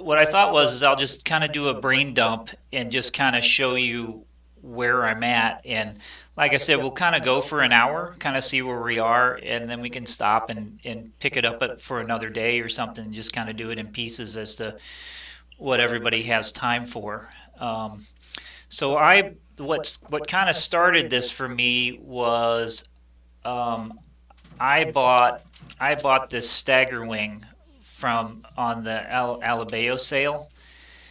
what I thought was is I'll just kind of do a brain dump and just kind of show you where I'm at. And like I said, we'll kind of go for an hour, kind of see where we are, and then we can stop and pick it up for another day or something, and just kind of do it in pieces as to what everybody has time for. So what kind of started this for me was um, I bought I bought this stagger wing from on the Alabeo sale,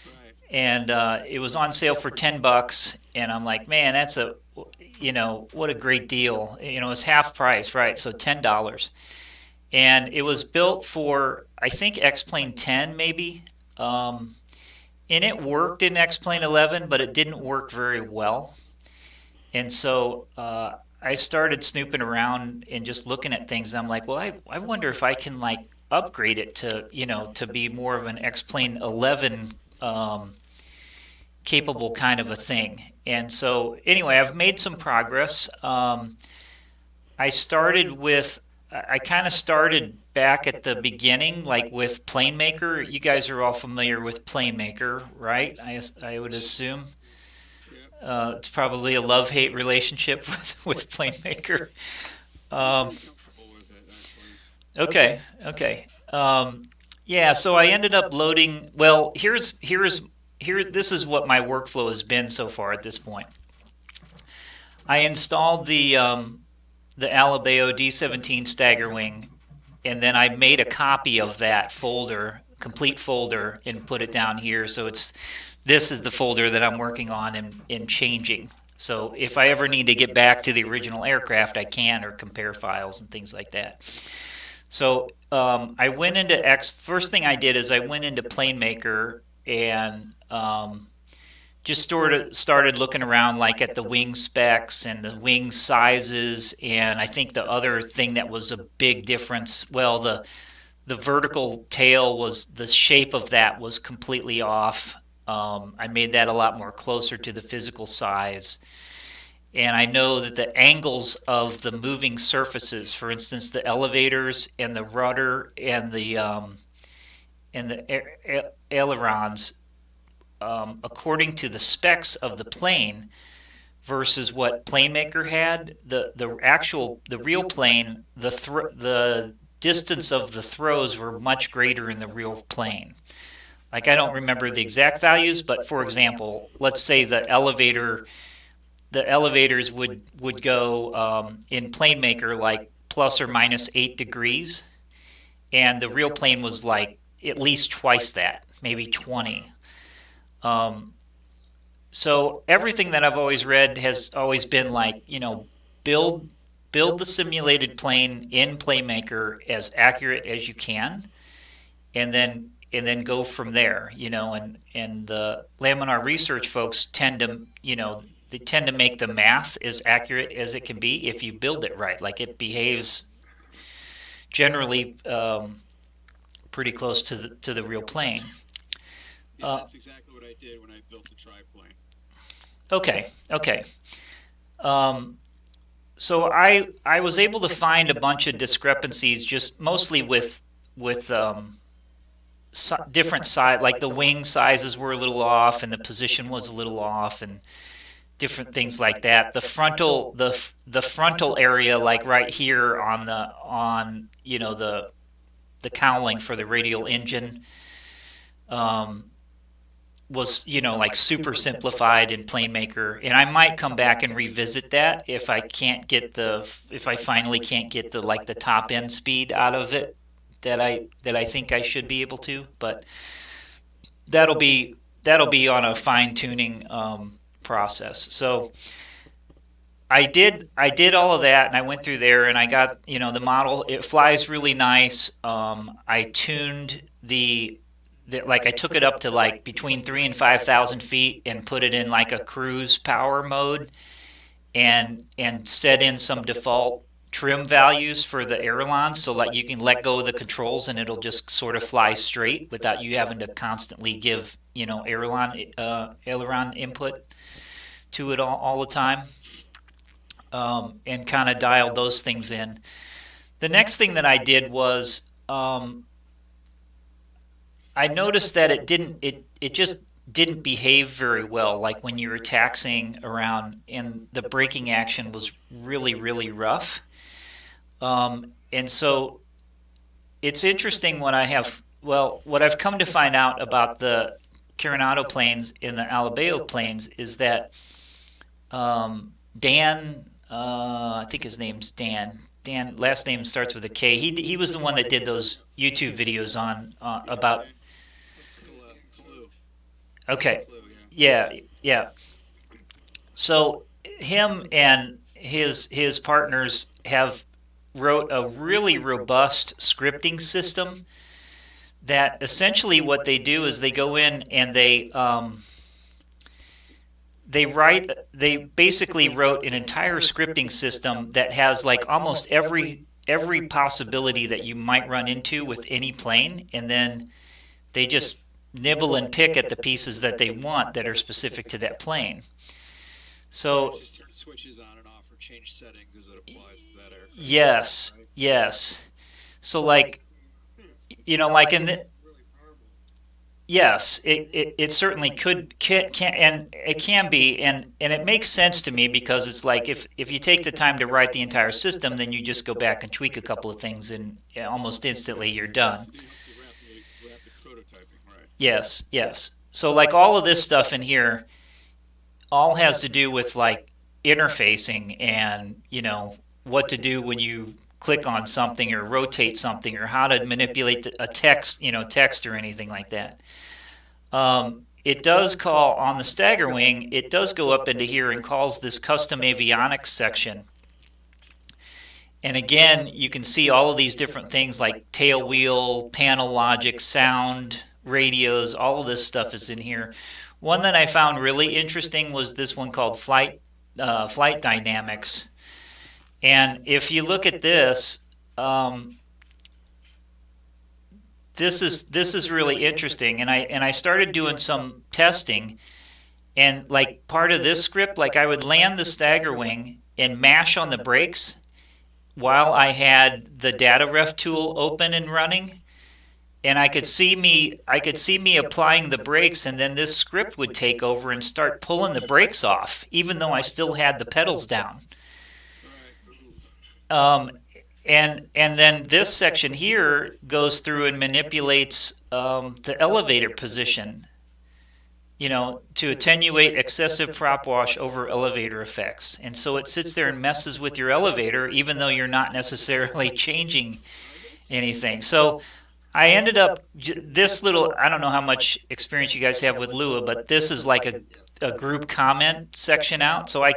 Right. and it was on sale for $10. And I'm like, man, that's a what a great deal. It's half price, right? So $10, and it was built for I think X-Plane 10 maybe. Um, and it worked in X-Plane 11, but it didn't work very well. And so I started snooping around and just looking at things. And I'm like, well, I wonder if I can like upgrade it to, to be more of an X-Plane 11 um, capable kind of a thing. And so anyway, I've made some progress. I started with, I kind of started back at the beginning, like with PlaneMaker. You guys are all familiar with PlaneMaker, right? I would Yes. assume. Yep. It's probably a love-hate relationship with PlaneMaker. I'm Um, pretty comfortable with it, actually. okay, okay. Yeah, so I ended up loading. Well, here. This is what my workflow has been so far at this point. I installed the Alabeo D17 Stagger Wing, and then I made a copy of that folder, complete folder, and put it down here. So this is the folder that I'm working on and changing. So if I ever need to get back to the original aircraft, I can, or compare files and things like that. So I went into First thing I did is I went into PlaneMaker and just started looking around like at the wing specs and the wing sizes. And I think the other thing that was a big difference, well, the vertical tail was the shape of that was completely off. I made that a lot more closer to the physical size. And I know that the angles of the moving surfaces, for instance, the elevators and the rudder and the ailerons, according to the specs of the plane versus what PlaneMaker had, the real plane, the distance of the throws were much greater in the real plane. Like I don't remember the exact values, but for example, let's say the elevators would go in PlaneMaker like plus or minus 8 degrees, and the real plane was like at least twice that, maybe 20. Um, so everything that I've always read has always been like, build build the simulated plane in PlaneMaker as accurate as you can, and then go from there. And the laminar research folks tend to, they tend to make the math as accurate as it can be if you build it right. Like it behaves generally pretty close to the real plane. Yeah, Uh, that's exactly what I did when I built the triplane. okay, okay. Um, so I was able to find a bunch of discrepancies, just mostly with different size, like the wing sizes were a little off, and the position was a little off, and different things like that. The frontal area, like right here on the cowling for the radial engine, um, was like super simplified in PlaneMaker, and I might come back and revisit that if I finally can't get the like the top end speed out of it that I think I should be able to. But that'll be that'll be on a fine tuning process. So I did all of that, and I went through there, and I got the model. It flies really nice. I tuned like I took it up to like between 3 and 5,000 feet and put it in like a cruise power mode, and set in some default trim values for the ailerons, so like you can let go of the controls and it'll just sort of fly straight without you having to constantly give aileron input to it all the time, and kind of dial those things in. The next thing that I did was I noticed that it just didn't behave very well. Like when you were taxiing around, and the braking action was really rough. And so it's interesting when I have, well, what I've come to find out about the Coronado planes and the Alabeo planes is that Dan, I think his name's Dan. Dan, last name starts with a K. He was the one that did those YouTube videos on Yeah, about. Dan Clue. Dan Okay, Clue, yeah. yeah, yeah. So him and his partners have wrote a really robust scripting system that essentially what they do is they go in and they basically wrote an entire scripting system that has like almost every possibility that you might run into with any plane, and then they just nibble and pick at the pieces that they want that are specific to that plane. Right, So just turn switches on and off or change settings as it applies to that aircraft. yes, Right? yes. So like, like in the, yes, it certainly can, and it can be, and it makes sense to me because it's like if you take the time to write the entire system, then you just go back and tweak a couple of things, and almost instantly you're done. You rapid prototyping, right? Yes, yes. So like all of this stuff in here all has to do with like interfacing, and what to do when you click on something or rotate something, or how to manipulate a text, text or anything like that. It does call on the stagger wing. It does go up into here and calls this custom avionics section. And again, you can see all of these different things like tail wheel, panel logic, sound, radios, all of this stuff is in here. One that I found really interesting was this one called flight dynamics. And if you look at this, this is really interesting. And I started doing some testing, and like part of this script, like I would land the stagger wing and mash on the brakes while I had the data ref tool open and running, and I could see me applying the brakes, and then this script would take over and start pulling the brakes off even though I still had the pedals down. Right. um, and then this section here goes through and manipulates the elevator position, to attenuate excessive prop wash over elevator effects. And so it sits there and messes with your elevator even though you're not necessarily changing anything. So I ended up this little, I don't know how much experience you guys have with Lua, but this is like a group comment section out. So I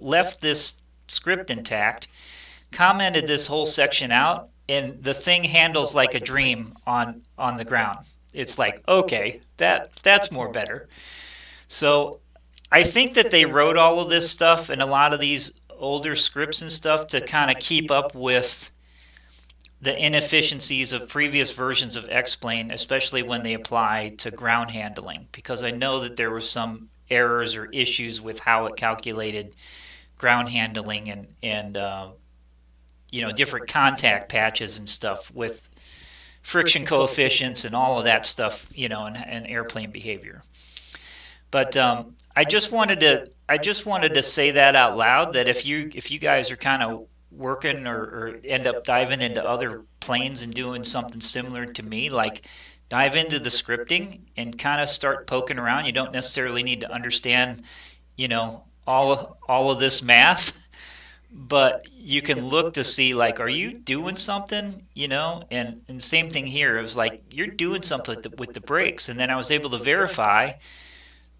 left this script intact, commented this whole section out, and the thing handles like a dream on the ground. It's like, okay, that's more better. So I think that they wrote all of this stuff and a lot of these older scripts and stuff to kind of keep up with the inefficiencies of previous versions of X-Plane, especially when they apply to ground handling, because I know that there were some errors or issues with how it calculated ground handling, and different contact patches and stuff with friction coefficients and all of that stuff, and airplane behavior. But I just wanted to say that out loud, that if you guys are kind of working, or end up diving into other planes and doing something similar to me, like dive into the scripting and kind of start poking around. You don't necessarily need to understand, all of this math, but you can look to see like, are you doing something, and same thing here. It was like you're doing something with the brakes, and then I was able to verify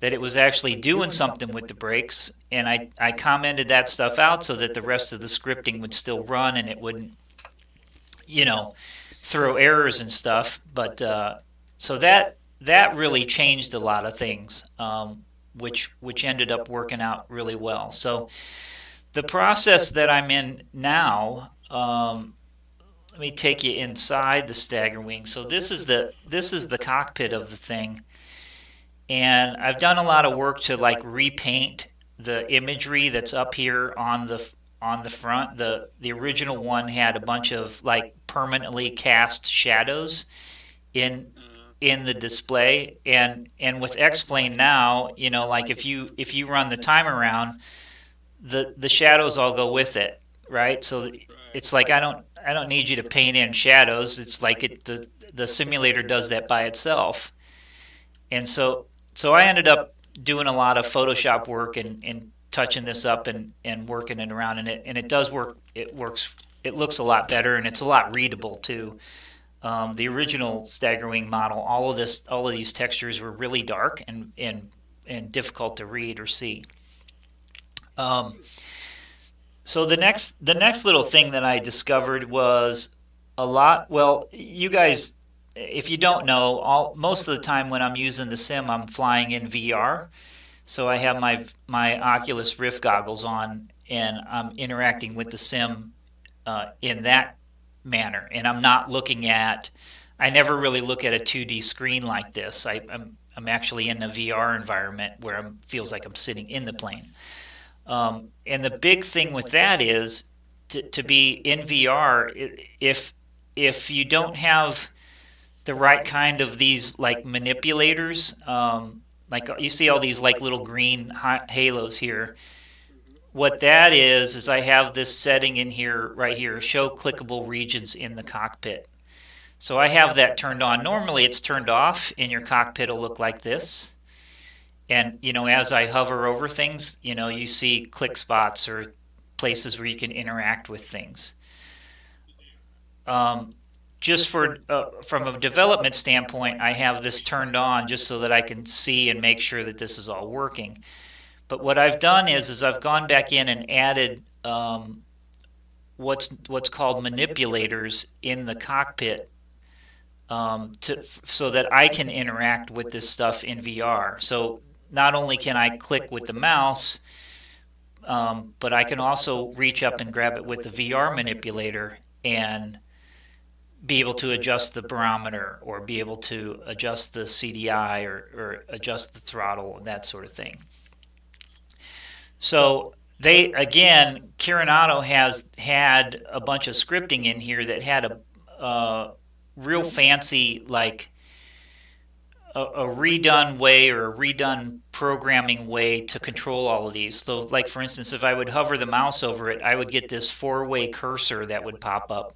that it was actually doing something with the brakes, and I commented that stuff out so that the rest of the scripting would still run and it wouldn't, throw errors and stuff. But so that really changed a lot of things, which ended up working out really well. So the process that I'm in now, let me take you inside the stagger wing. So this is the cockpit of the thing, and I've done a lot of work to like repaint the imagery that's up here on the front. The original one had a bunch of like permanently cast shadows in in the display, and with X-Plane now, like if you run the timer around, the shadows all go with it, right? So it's like I don't need you to paint in shadows. It's like the simulator does that by itself. And so I ended up doing a lot of Photoshop work and touching this up and working it around, and it does work. It works. It looks a lot better, and it's a lot readable too. The original Staggerwing model, all of these textures were really dark and difficult to read or see. Um, so the next little thing that I discovered was a lot. Well, you guys, if you don't know, most of the time when I'm using the sim, I'm flying in VR. So I have my Oculus Rift goggles on, and I'm interacting with the sim in that manner. And I'm not looking at. I never really look at a 2D screen like this. I'm actually in the VR environment where it feels like I'm sitting in the plane. And the big thing with that is to be in VR. If you don't have the right kind of these like manipulators, like you see all these like little green halos here. What that is I have this setting in here right here, show clickable regions in the cockpit. So I have that turned on. Normally it's turned off, and your cockpit will look like this. And as I hover over things, you see click spots or places where you can interact with things. Um, just from a development standpoint, I have this turned on just so that I can see and make sure that this is all working. But what I've done is I've gone back in and added what's called manipulators in the cockpit, so that I can interact with this stuff in VR. So not only can I click with the mouse, but I can also reach up and grab it with the VR manipulator and be able to adjust the barometer, or be able to adjust the CDI, or adjust the throttle, and that sort of thing. So Coronado has had a bunch of scripting in here that had a real fancy, like a redone way, or a redone programming way to control all of these. So like for instance, if I would hover the mouse over it, I would get this 4-way cursor that would pop up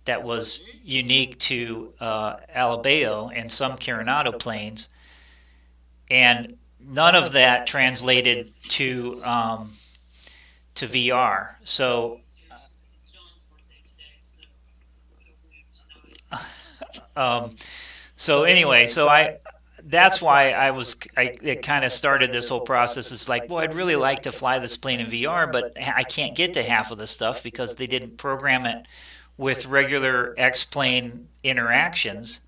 that was unique to Alabeo and some Coronado planes, and none of that translated to VR. Um, so anyway, that's why it kind of started this whole process. It's like, boy, I'd really like to fly this plane in VR, but I can't get to half of the stuff because they didn't program it with regular X-plane interactions,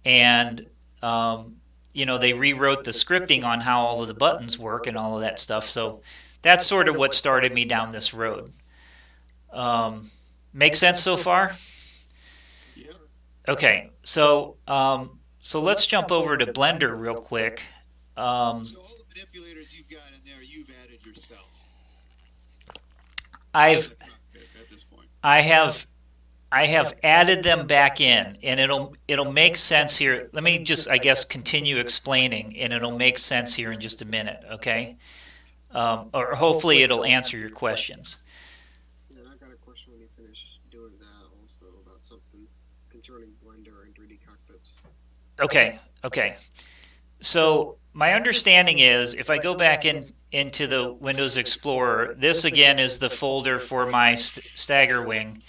and they rewrote the scripting on how all of the buttons work and all of that stuff. So that's sort of what started me down this road. Make sense so far? Yeah. Okay, so let's jump over to Blender real quick. So all the manipulators you've got in there, you've added yourself. I've At this point. I have I have added them back in, and it'll make sense here. Let me just, I guess, continue explaining, and it'll make sense here in just a minute, okay? Or hopefully it'll answer your questions. Yeah, I got a question when you finish doing that also about something concerning Blender and 3D cockpits. Okay. So my understanding is if I go back into the Windows Explorer, this again is the folder for my stagger wing,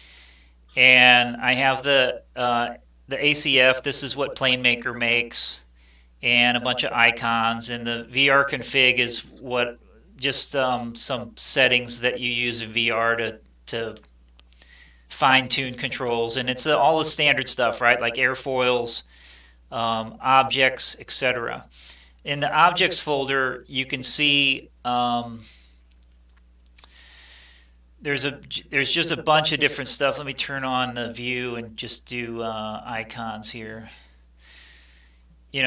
and I have the ACF. This is what PlaneMaker makes, and a bunch of icons. And the VR config is what just some settings that you use in VR to fine-tune controls, and it's all the standard stuff, right? Like airfoils, objects, etc. In the objects folder, you can see there's just a bunch of different stuff. Let me turn on the view and just do icons here.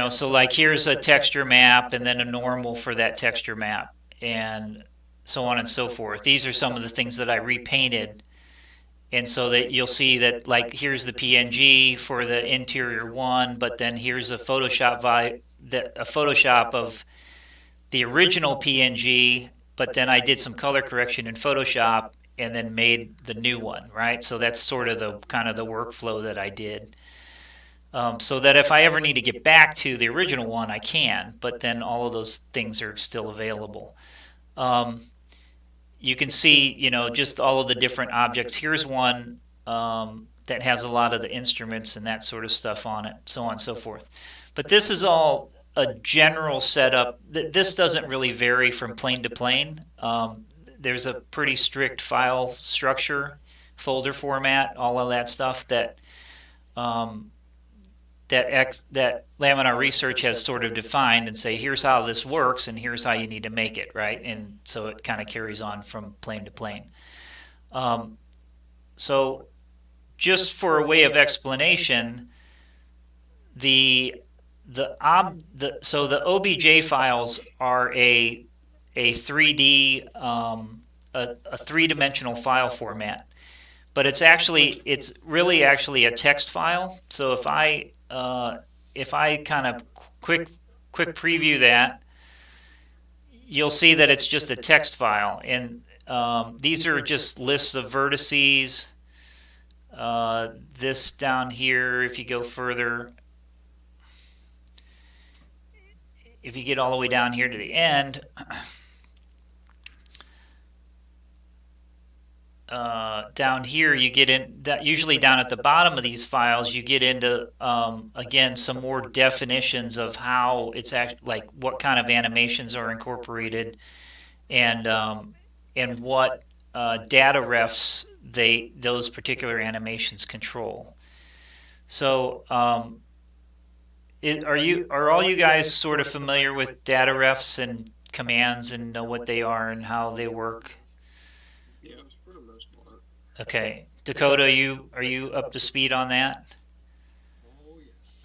So like here's a texture map, and then a normal for that texture map, and so on and so forth. These are some of the things that I repainted And so that you'll see that, like, here's the PNG for the interior one, but then here's a Photoshop of the original PNG, but then I did some color correction in Photoshop and then made the new one, right? So that's sort of the kind of the workflow that I did. So that if I ever need to get back to the original one, I can, but then all of those things are still available. You can see, just all of the different objects. Here's one that has a lot of the instruments and that sort of stuff on it, so on and so forth. But this is all a general setup. This doesn't really vary from plane to plane. There's a pretty strict file structure, folder format, all of that stuff that that Laminar Research has sort of defined and say, here's how this works and here's how you need to make it, right? And so it kind of carries on from plane to plane. So just for a way of explanation, the OBJ files are a 3D a three-dimensional file format, but it's really actually a text file. So if I kind of quick preview that, you'll see that it's just a text file, and these are just lists of vertices. This down here, if you go further, if you get all the way down here to the end, down here you get in that usually down at the bottom of these files you get into again some more definitions of how it's like what kind of animations are incorporated and what data refs those particular animations control. So are all you guys sort of familiar with data refs and commands and know what they are and how they work? Yeah, for the most part. Okay, Dakota, are you up to speed on that?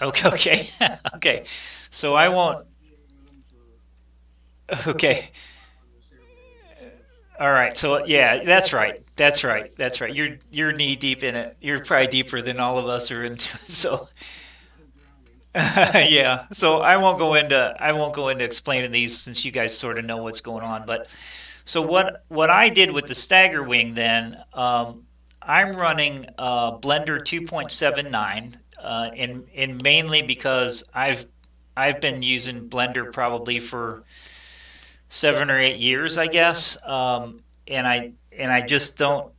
Oh yes. Okay, okay. So I won't. Okay, all right. So yeah, that's right. That's right. That's right. You're knee deep in it. You're probably deeper than all of us are into it. So yeah. So I won't go into explaining these since you guys sort of know what's going on. But so what I did with the stagger wing then, I'm running Blender 2.79, and mainly because I've been using Blender probably for 7 or 8 years, I guess, and I just don't.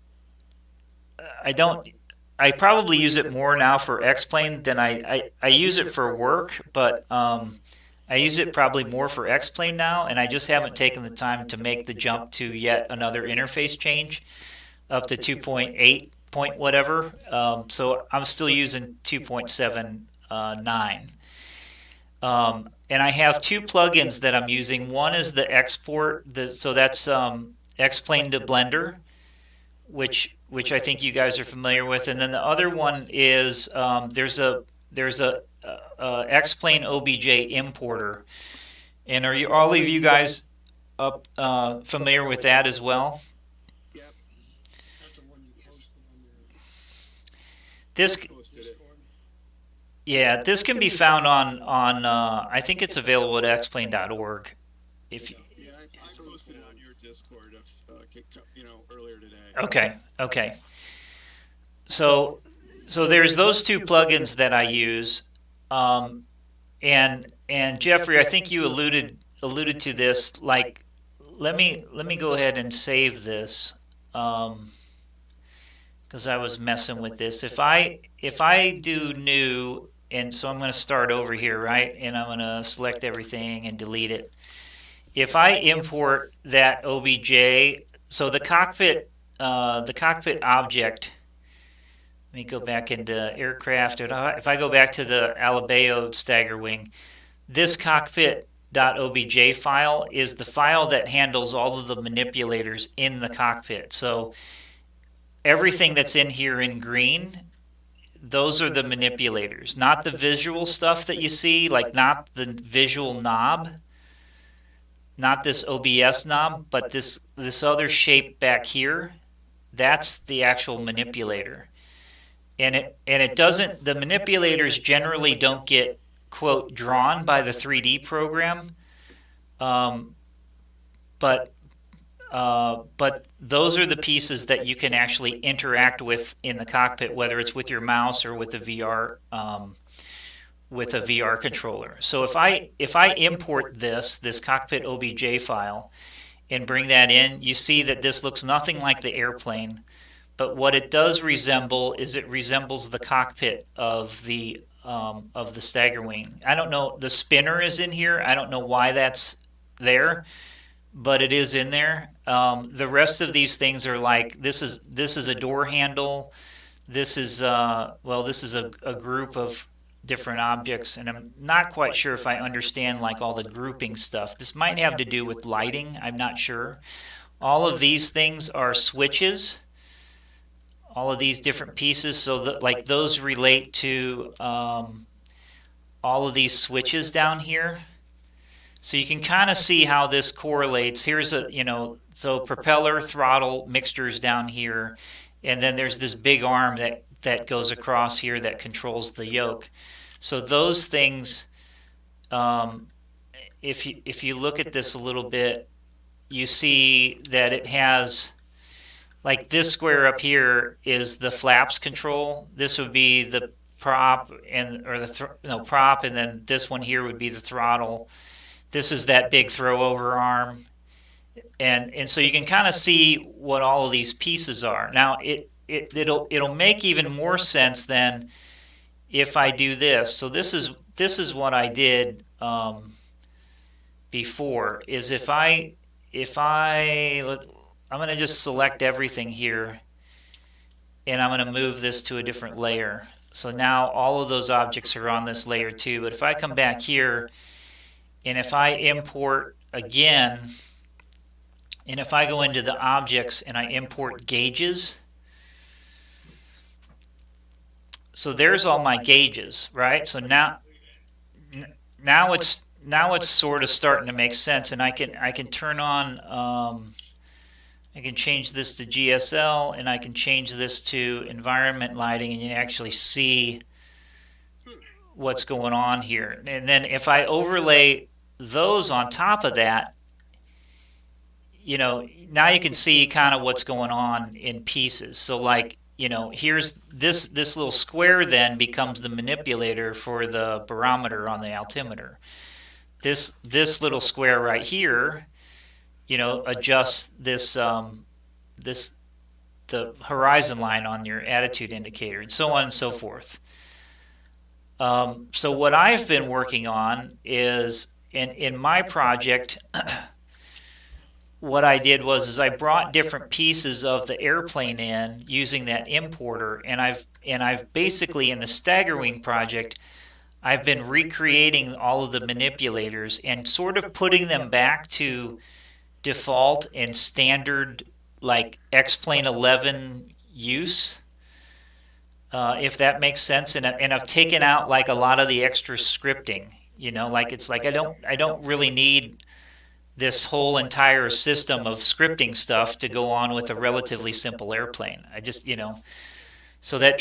I probably use it more now for X-Plane than I use it for work, but I use it probably more for X-Plane now, and I just haven't taken the time to make the jump to yet another interface change up to 2.8 point whatever. So I'm still using 2.79. And I have two plugins that I'm using. One is the export, so that's X-Plane to Blender, which I think you guys are familiar with, and then the other one is there's a X-Plane OBJ importer, and are all of you guys familiar with that as well? Yep. That's the one you posted on your This Posted it. Yeah, this can be found on I think it's available at xplane.org. If Yeah, I posted it on your Discord earlier today. okay. So there's those two plugins that I use, and Jeffrey, I think you alluded to this. Like, let me go ahead and save this, because I was messing with this. If I do new, and so I'm going to start over here, right? And I'm going to select everything and delete it. If I import that OBJ, so the cockpit object. Let me go back into aircraft. If I go back to the Alabeo stagger wing, this cockpit.obj file is the file that handles all of the manipulators in the cockpit. So everything that's in here in green, those are the manipulators, not the visual stuff that you see, like not the visual knob, not this OBS knob, but this other shape back here. that's the actual manipulator. And it doesn't, the manipulators generally don't get, quote, drawn by the 3D program, um, but those are the pieces that you can actually interact with in the cockpit, whether it's with your mouse or with a VR controller. So if I import this cockpit OBJ file and bring that in, you see that this looks nothing like the airplane, but what it does resemble is it resembles the cockpit of the stagger wing. I don't know, the spinner is in here. I don't know why that's there, but it is in there. The rest of these things are like, this is a door handle. This is this is a group of different objects, and I'm not quite sure if I understand like all the grouping stuff. This might have to do with lighting. I'm not sure. All of these things are switches. All of these different pieces, so that like those relate to all of these switches down here. So you can kind of see how this correlates. Here's a, so propeller, throttle, mixtures down here, and then there's this big arm that goes across here that controls the yoke. So those things, if you look at this a little bit, you see that it has, like this square up here is the flaps control. This would be the prop, prop, and then this one here would be the throttle. This is that big throw over arm, and so you can kind of see what all of these pieces are. Now it'll make even more sense than if I do this. So this is what I did before. Is I'm going to just select everything here, and I'm going to move this to a different layer. So now all of those objects are on this layer too. But if I come back here, and if I import again, and if I go into the objects and I import gauges, so there's all my gauges, right? So now it's sort of starting to make sense, and I can turn on, I can change this to GSL, and I can change this to environment lighting, and you actually see what's going on here. And then if I overlay those on top of that, now you can see kind of what's going on in pieces. So like, here's this little square then becomes the manipulator for the barometer on the altimeter. This little square right here, adjusts the horizon line on your attitude indicator, and so on and so forth. So what I've been working on is, in my project, what I did was I brought different pieces of the airplane in using that importer, and I've basically, in the staggerwing project, I've been recreating all of the manipulators and sort of putting them back to default and standard, like X-Plane 11 use, if that makes sense. And I've taken out like a lot of the extra scripting. Like it's like I don't really need this whole entire system of scripting stuff to go on with a relatively simple airplane. I just, so that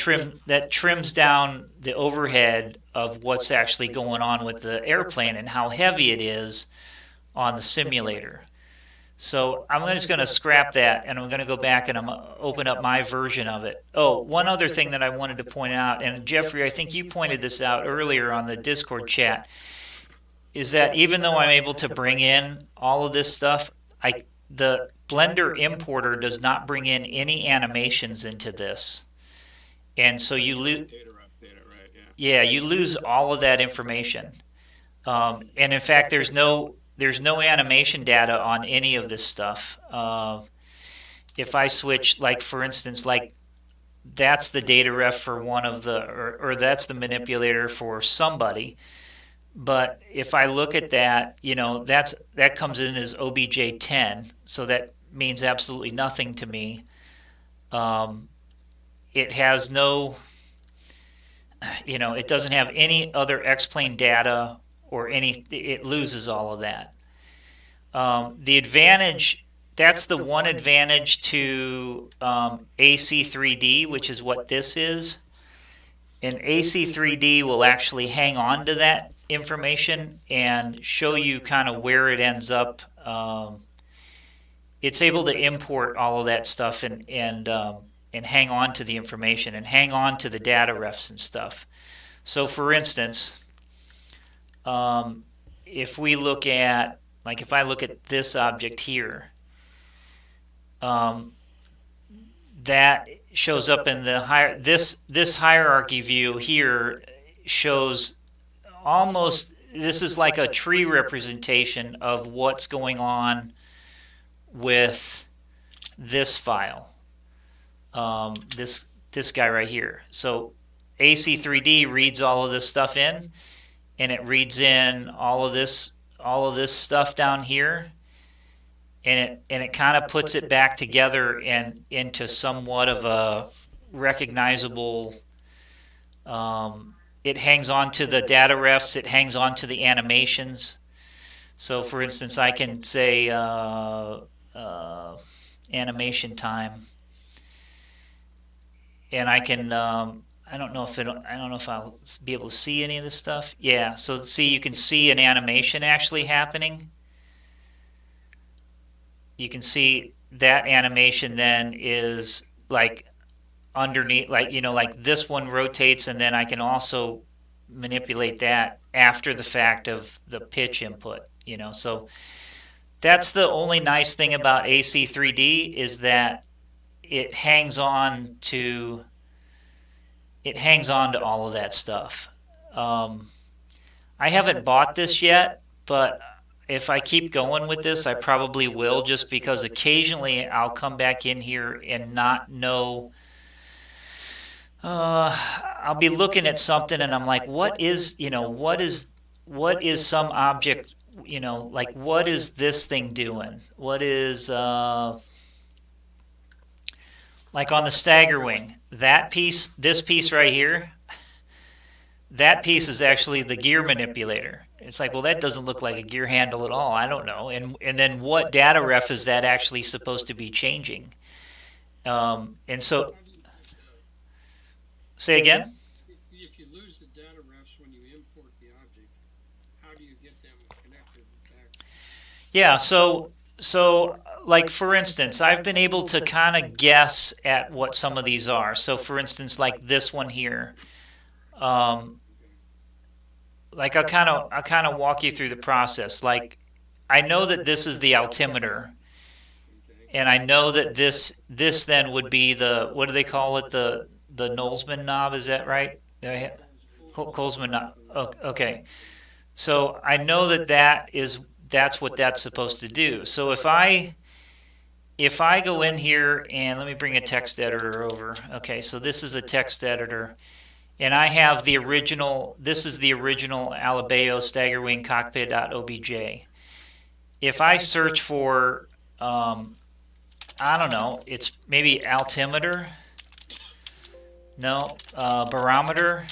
trims down the overhead of what's actually going on with the airplane and how heavy it is on the simulator. So I'm just going to scrap that, and I'm going to go back and I'm going to open up my version of it. Oh, one other thing that I wanted to point out, and Jeffrey, I think you pointed this out earlier on the Discord chat, is that even though I'm able to bring in all of this stuff, the Blender importer does not bring in any animations into this. And so you lose, you lose all of that information. And in fact, there's no animation data on any of this stuff. If I switch, like for instance, like that's the data ref for one of the, or that's the manipulator for somebody. But if I look at that, that comes in as OBJ10, so that means absolutely nothing to me. It has no, it doesn't have any other X-plane data or it loses all of that. The advantage that's the one advantage to AC3D, which is what this is. And AC3D will actually hang on to that information and show you kind of where it ends up. It's able to import all of that stuff and hang on to the information and hang on to the data refs and stuff. So, for instance, if we look at, like, if I look at this object here, that shows up in the this hierarchy view here shows almost, this is like a tree representation of what's going on with this file, this guy right here. So AC3D reads all of this stuff in, and it reads in all of this stuff down here, and it kind of puts it back together and into somewhat of a recognizable. It hangs on to the data refs. It hangs on to the animations. So, for instance, I can say animation time, and I can. I don't know if I'll be able to see any of this stuff. Yeah. So see, you can see an animation actually happening. You can see that animation then is like underneath, like, like this one rotates, and then I can also manipulate that after the fact of the pitch input, so that's the only nice thing about AC3D, is that it hangs on to all of that stuff. I haven't bought this yet, but if I keep going with this, I probably will, just because occasionally I'll come back in here and not know. I'll be looking at something and I'm like, what is some object, like, what is this thing doing? What is, like on the stagger wing, that piece, this piece right here, that piece is actually the gear manipulator. It's like, well, that doesn't look like a gear handle at all. I don't know. And then what data ref is that actually supposed to be changing? And so, say again? If you lose the data refs when you import the object, how do you get them connected back? Yeah, so like, for instance, I've been able to kind of guess at what some of these are. So, for instance, like this one here, like I'll kind of walk you through the process. Like, I know that this is the altimeter, and I know that this then would be the, what do they call it, the Knowlesman knob, is that right? Colesman knob. Okay. So I know that's what that's supposed to do. So if I go in here, and let me bring a text editor over. Okay, so this is a text editor, and I have the original, this is the original Alabeo Stagger Wing Cockpit.obj. If I search for, I don't know, it's maybe altimeter, no, barometer,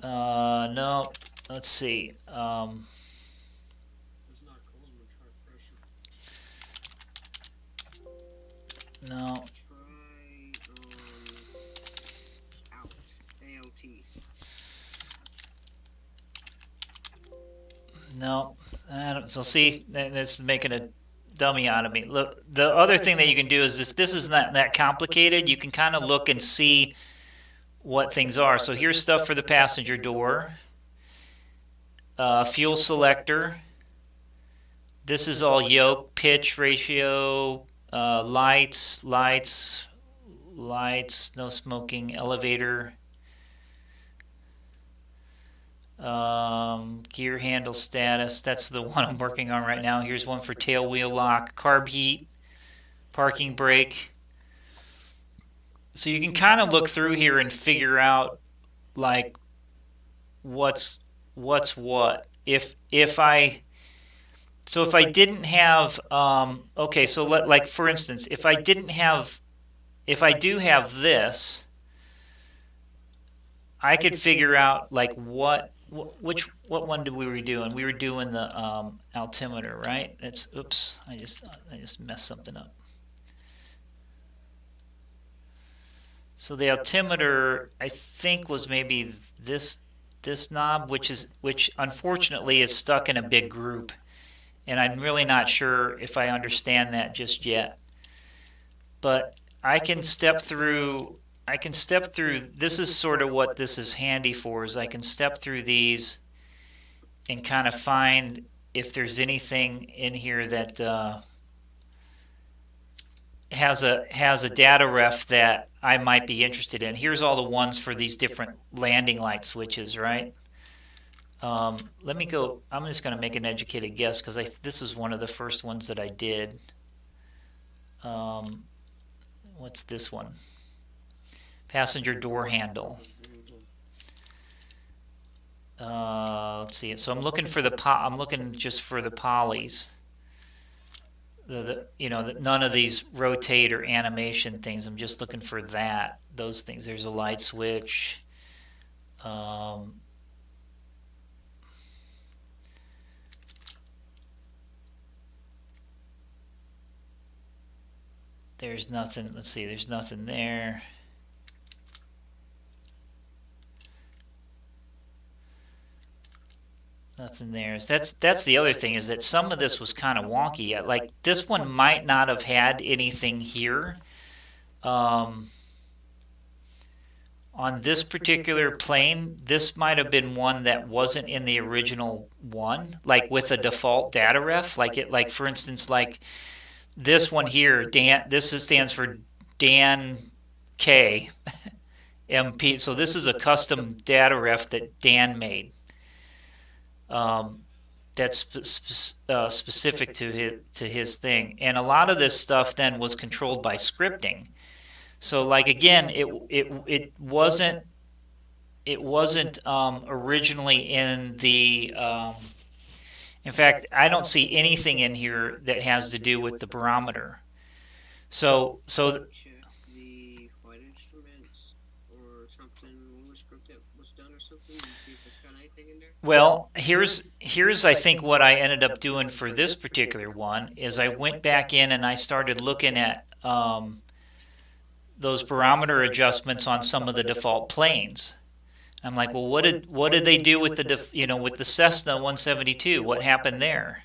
no, let's see, It's not Coleman truck pressure. no, Try ALT. no, I don't, so see, this is making a dummy out of me. Look, the other thing that you can do is, if this is not that complicated, you can kind of look and see what things are. So here's stuff for the passenger door, fuel selector. This is all yoke, pitch, ratio, lights, no smoking, elevator, gear handle status. That's the one I'm working on right now. Here's one for tail wheel lock, carb heat, parking brake. So you can kind of look through here and figure out, like, what's what. If I didn't have, okay, so like, for instance, if I do have this, I could figure out, like, what what one did we were doing? We were doing the altimeter, right? That's oops. I just messed something up. So the altimeter, I think, was maybe this knob, which unfortunately is stuck in a big group, and I'm really not sure if I understand that just yet. But I can step through. This is sort of what this is handy for. Is I can step through these and kind of find if there's anything in here that has a data ref that I might be interested in. Here's all the ones for these different landing light switches, right? Let me go. I'm just going to make an educated guess because this is one of the first ones that I did. What's this one? Passenger door handle. Let's see. So I'm looking for I'm looking just for the polys. None of these rotate or animation things. I'm just looking for those things. There's a light switch. There's nothing. Let's see. There's nothing there. Nothing there. That's the other thing, is that some of this was kind of wonky. Like this one might not have had anything here. On this particular plane, this might have been one that wasn't in the original one, like with a default data ref. Like for instance, like this one here, this stands for Dan K MP. So this is a custom data ref that Dan made. That's specific to his thing, and a lot of this stuff then was controlled by scripting. So like again, it wasn't originally in the. In fact, I don't see anything in here that has to do with the barometer. So check the flight instruments or something when the script that was done or something. You see if it's got anything in there. Well, here's I think what I ended up doing for this particular one is I went back in and I started looking at those barometer adjustments on some of the default planes. I'm like, well, what did they do with with the Cessna 172? What happened there?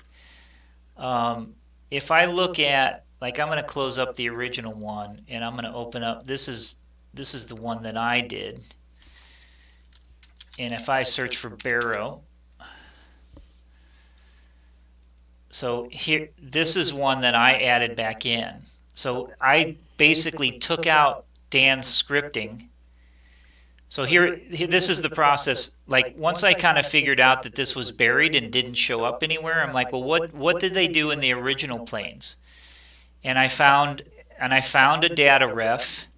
If I look at, like, I'm going to close up the original one and I'm going to open up. This is the one that I did. And if I search for Barrow, so here, this is one that I added back in. So I basically took out Dan's scripting. So here, this is the process. Like once I kind of figured out that this was buried and didn't show up anywhere, I'm like, well, what did they do in the original planes? And I found a data ref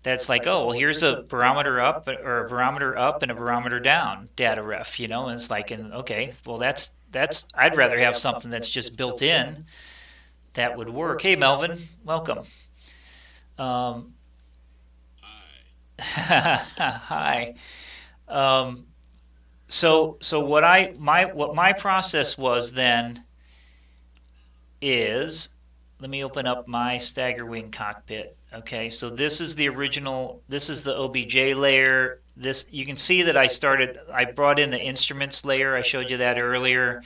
that's like, oh, well, here's a barometer up or a barometer up and a barometer down data ref, and it's like, okay, well, that's I'd rather have something that's just built in that would work. Hey, Melvin, welcome. Hi. So what my process was then is, let me open up my stagger wing cockpit. Okay, so this is the original, this is the OBJ layer. This, you can see that I brought in the instruments layer. I showed you that earlier.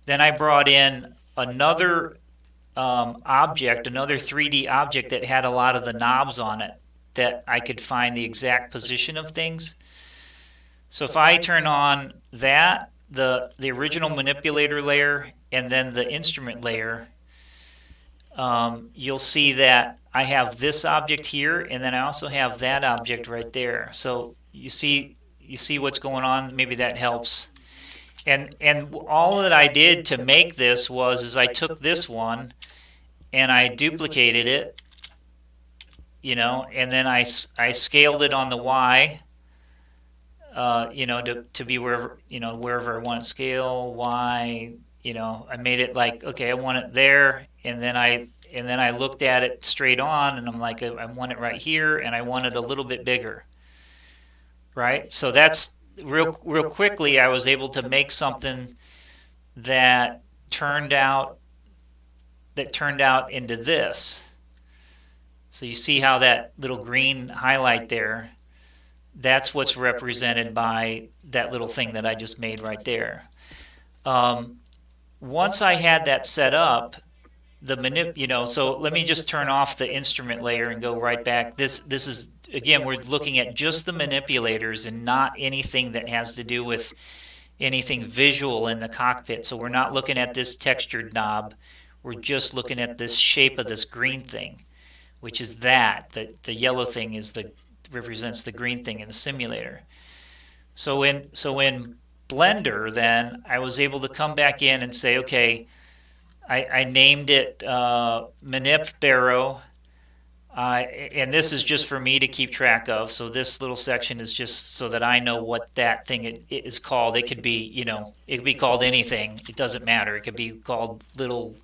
Then I brought in another object, another 3D object that had a lot of the knobs on it that I could find the exact position of things. So if I turn on that, the original manipulator layer and then the instrument layer, you'll see that I have this object here, and then I also have that object right there. So you see what's going on. Maybe that helps. And all that I did to make this is I took this one and I duplicated it, and then I scaled it on the Y, to be wherever I want to scale Y. I made it like, okay, I want it there, and then I looked at it straight on, and I'm like, I want it right here, and I want it a little bit bigger, right? So that's real quickly, I was able to make something that turned out into this. So you see how that little green highlight there, that's what's represented by that little thing that I just made right there. Once I had that set up, so let me just turn off the instrument layer and go right back. This is, again, we're looking at just the manipulators and not anything that has to do with anything visual in the cockpit. So we're not looking at this textured knob. We're just looking at this shape of this green thing, which is the yellow thing represents the green thing in the simulator. So in Blender, then I was able to come back in and say, okay, I named it Manip Barrow, and this is just for me to keep track of. So this little section is just so that I know what that thing is called. It could be, it could be called anything. It doesn't matter. It could be called little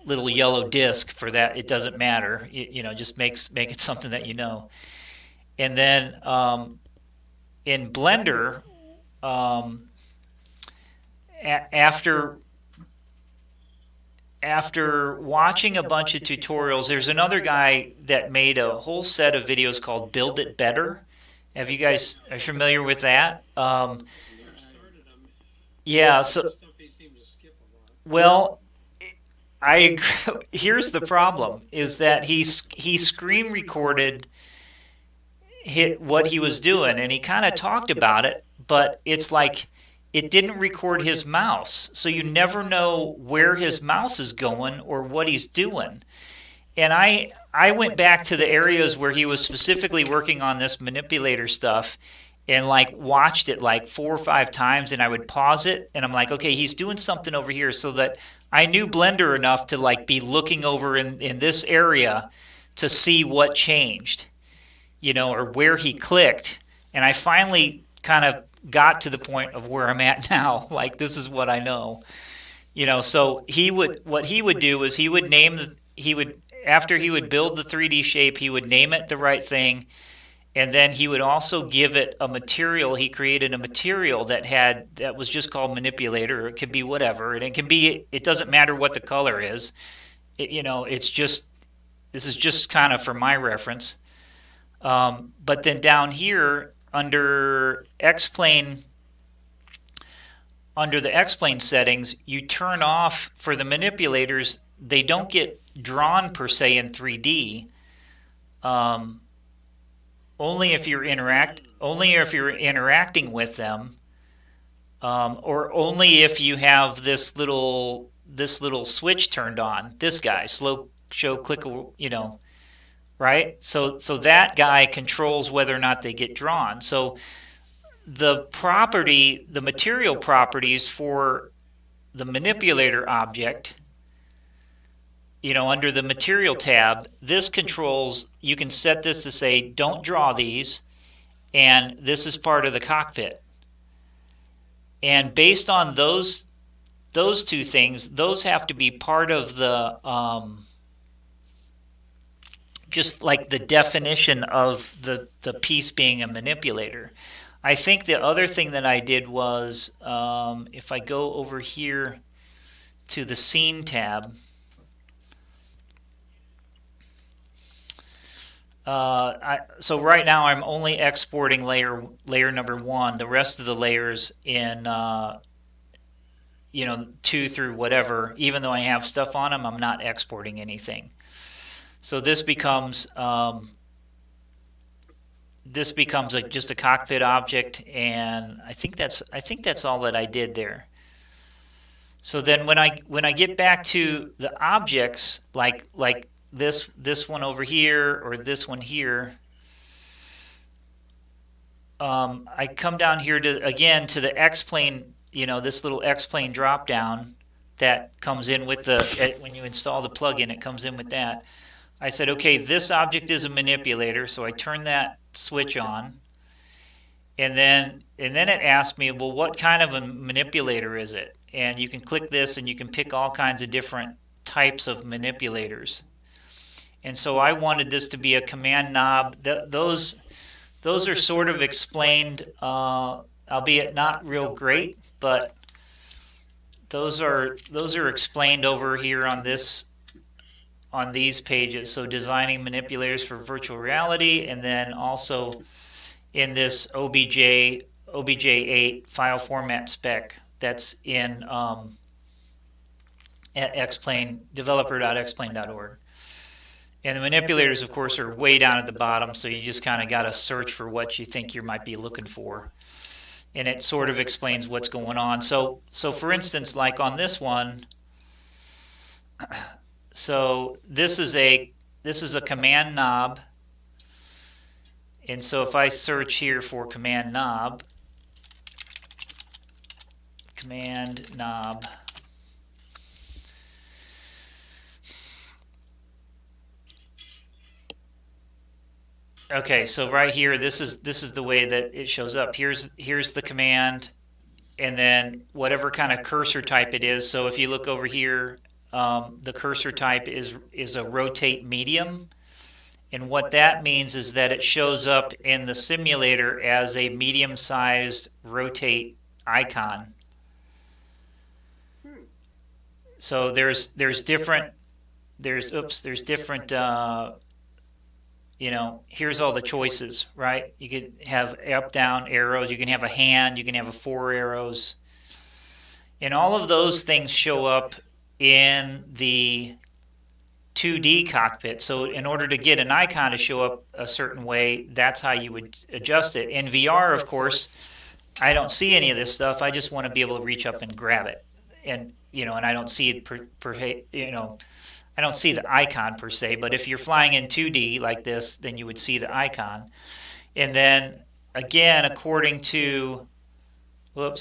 yellow disc. For that, it doesn't matter. Just make it something that you know. And then in Blender, after watching a bunch of tutorials, there's another guy that made a whole set of videos called Build It Better. Are you familiar with that? Yeah, so, well, here's the problem, is that he screen recorded what he was doing, and he kind of talked about it, but it's like it didn't record his mouse, so you never know where his mouse is going or what he's doing. And I went back to the areas where he was specifically working on this manipulator stuff and like watched it like 4 or 5 times, and I would pause it and I'm like, okay, he's doing something over here, so that I knew Blender enough to like be looking over in this area to see what changed, or where he clicked. And I finally kind of got to the point of where I'm at now. Like, this is what I know. So what he would do is after he would build the 3D shape, he would name it the right thing, and then he would also give it a material. He created a material that was just called Manipulator, or it could be whatever, and it doesn't matter what the color is. This is just kind of for my reference. But then down here under X-Plane, under the X-Plane settings, you turn off, for the manipulators, they don't get drawn per se in 3D. Only if you're interacting with them, or only if you have this little switch turned on. This guy, slow show click, right? So that guy controls whether or not they get drawn. So the material properties for the manipulator object, under the material tab, this controls, you can set this to say, don't draw these, and this is part of the cockpit. And based on those 2 things, those have to be part of the just like the definition of the piece being a manipulator. I think the other thing that I did was, if I go over here to the scene tab, so right now I'm only exporting layer number 1. The rest of the layers in 2 through whatever, even though I have stuff on them, I'm not exporting anything. So this becomes just a cockpit object, and I think that's all that I did there. So then when I get back to the objects, like this one over here or this one here, I come down here to the X-Plane, this little X-Plane drop down that comes in with when you install the plugin, it comes in with that. I said, okay, this object is a manipulator, so I turn that switch on, and then it asked me, well, what kind of a manipulator is it? And you can click this and you can pick all kinds of different types of manipulators. And so I wanted this to be a command knob. Those are sort of explained albeit not real great, but those are explained over here on these pages. So designing manipulators for virtual reality, and then also in this OBJ8 file format spec that's in at xplane developer.xplane.org. And the manipulators, of course, are way down at the bottom, so you just kind of got to search for what you think you might be looking for. And it sort of explains what's going on. So for instance, like on this one, so this is a command knob. And so if I search here for command knob, okay, so right here, this is the way that it shows up. Here's the command, and then whatever kind of cursor type it is. So if you look over here, the cursor type is a rotate medium. And what that means is that it shows up in the simulator as a medium-sized rotate icon. So there's different you know, here's all the choices, right? You could have up, down arrows, you can have a hand, you can have 4 arrows. And all of those things show up in the 2D cockpit. So in order to get an icon to show up a certain way, that's how you would adjust it. In VR, of course, I don't see any of this stuff. I just want to be able to reach up and grab it. And, you know, and I don't see it I don't see the icon per se, but if you're flying in 2D like this, then you would see the icon. And then again, according to you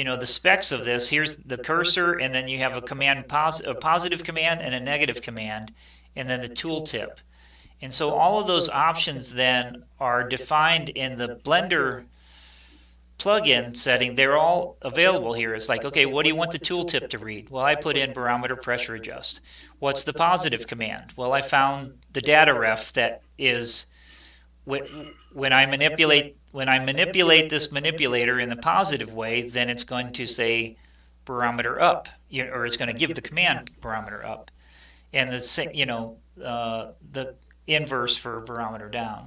know, the specs of this, here's the cursor, and then you have a positive command and a negative command, and then the tooltip. And so all of those options then are defined in the Blender plugin setting. They're all available here. It's like, okay, what do you want the tooltip to read? Well, I put in barometer pressure adjust. What's the positive command? Well, I found the data ref that is when I manipulate this manipulator in the positive way, then it's going to say barometer up, or it's going to give the command barometer up, and the inverse for barometer down.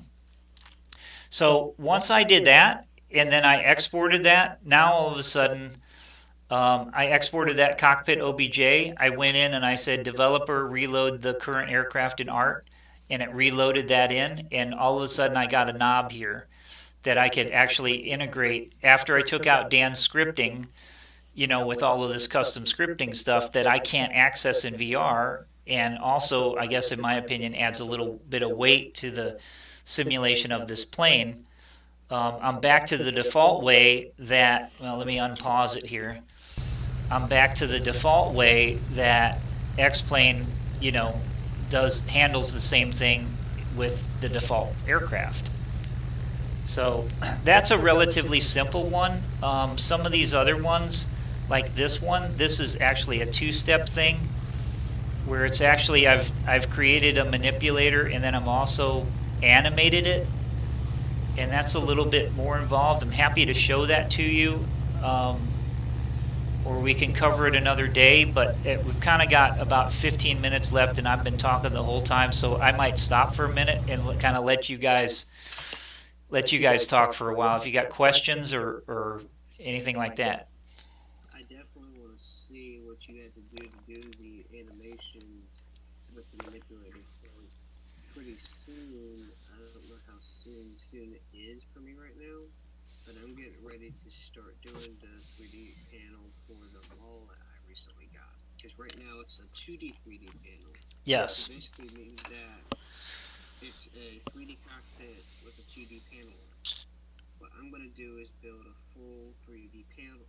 So once I did that, and then I exported that, now all of a sudden I exported that cockpit OBJ. I went in and I said developer reload the current aircraft in ART, and it reloaded that in, and all of a sudden I got a knob here that I could actually integrate after I took out Dan's scripting, you know, with all of this custom scripting stuff that I can't access in VR, and also, I guess in my opinion, adds a little bit of weight to the simulation of this plane. I'm back to the default way that, well, let me unpause it here. I'm back to the default way that X-Plane, you know, handles the same thing with the default aircraft. So that's a relatively simple one. Some of these other ones, like this one, this is actually a 2-step thing where it's actually I've created a manipulator and then I'm also animated it, and that's a little bit more involved. I'm happy to show that to you, or we can cover it another day, but we've kind of got about 15 minutes left, and I've been talking the whole time, so I might stop for a minute and kind of let you guys talk for a while if you got questions or anything like that. I definitely want to see what you had to do the animation with the manipulator. Because pretty soon, I don't know how soon it is for me right now, but I'm getting ready to start doing the 3D panel for the ball that I recently got. Because right now it's a 2D 3D panel. Yes. It basically means that it's a 3D cockpit with a 2D panel. What I'm going to do is build a full 3D panel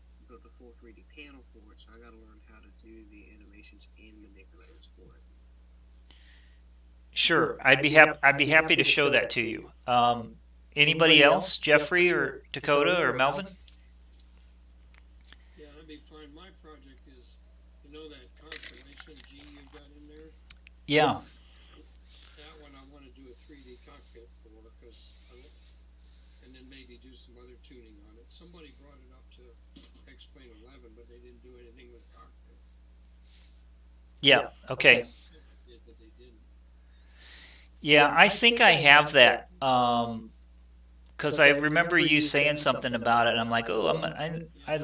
for it, so I got to learn how to do the animations and manipulators for it. Sure, I'd be happy to show that to you. Anybody else, Jeffrey or Dakota or Melvin? Yeah, that'd be fine. My project is, you know, that constellation G you got in there? Yeah. That one I want to do a 3D cockpit for, because, and maybe do some other tuning on it. Somebody brought it up to explain 11, but they didn't do anything with cockpit. Yeah. Okay. Did, but they didn't. Yeah, I think I have that. Because I remember you saying something about it, and I'm like, oh, I'd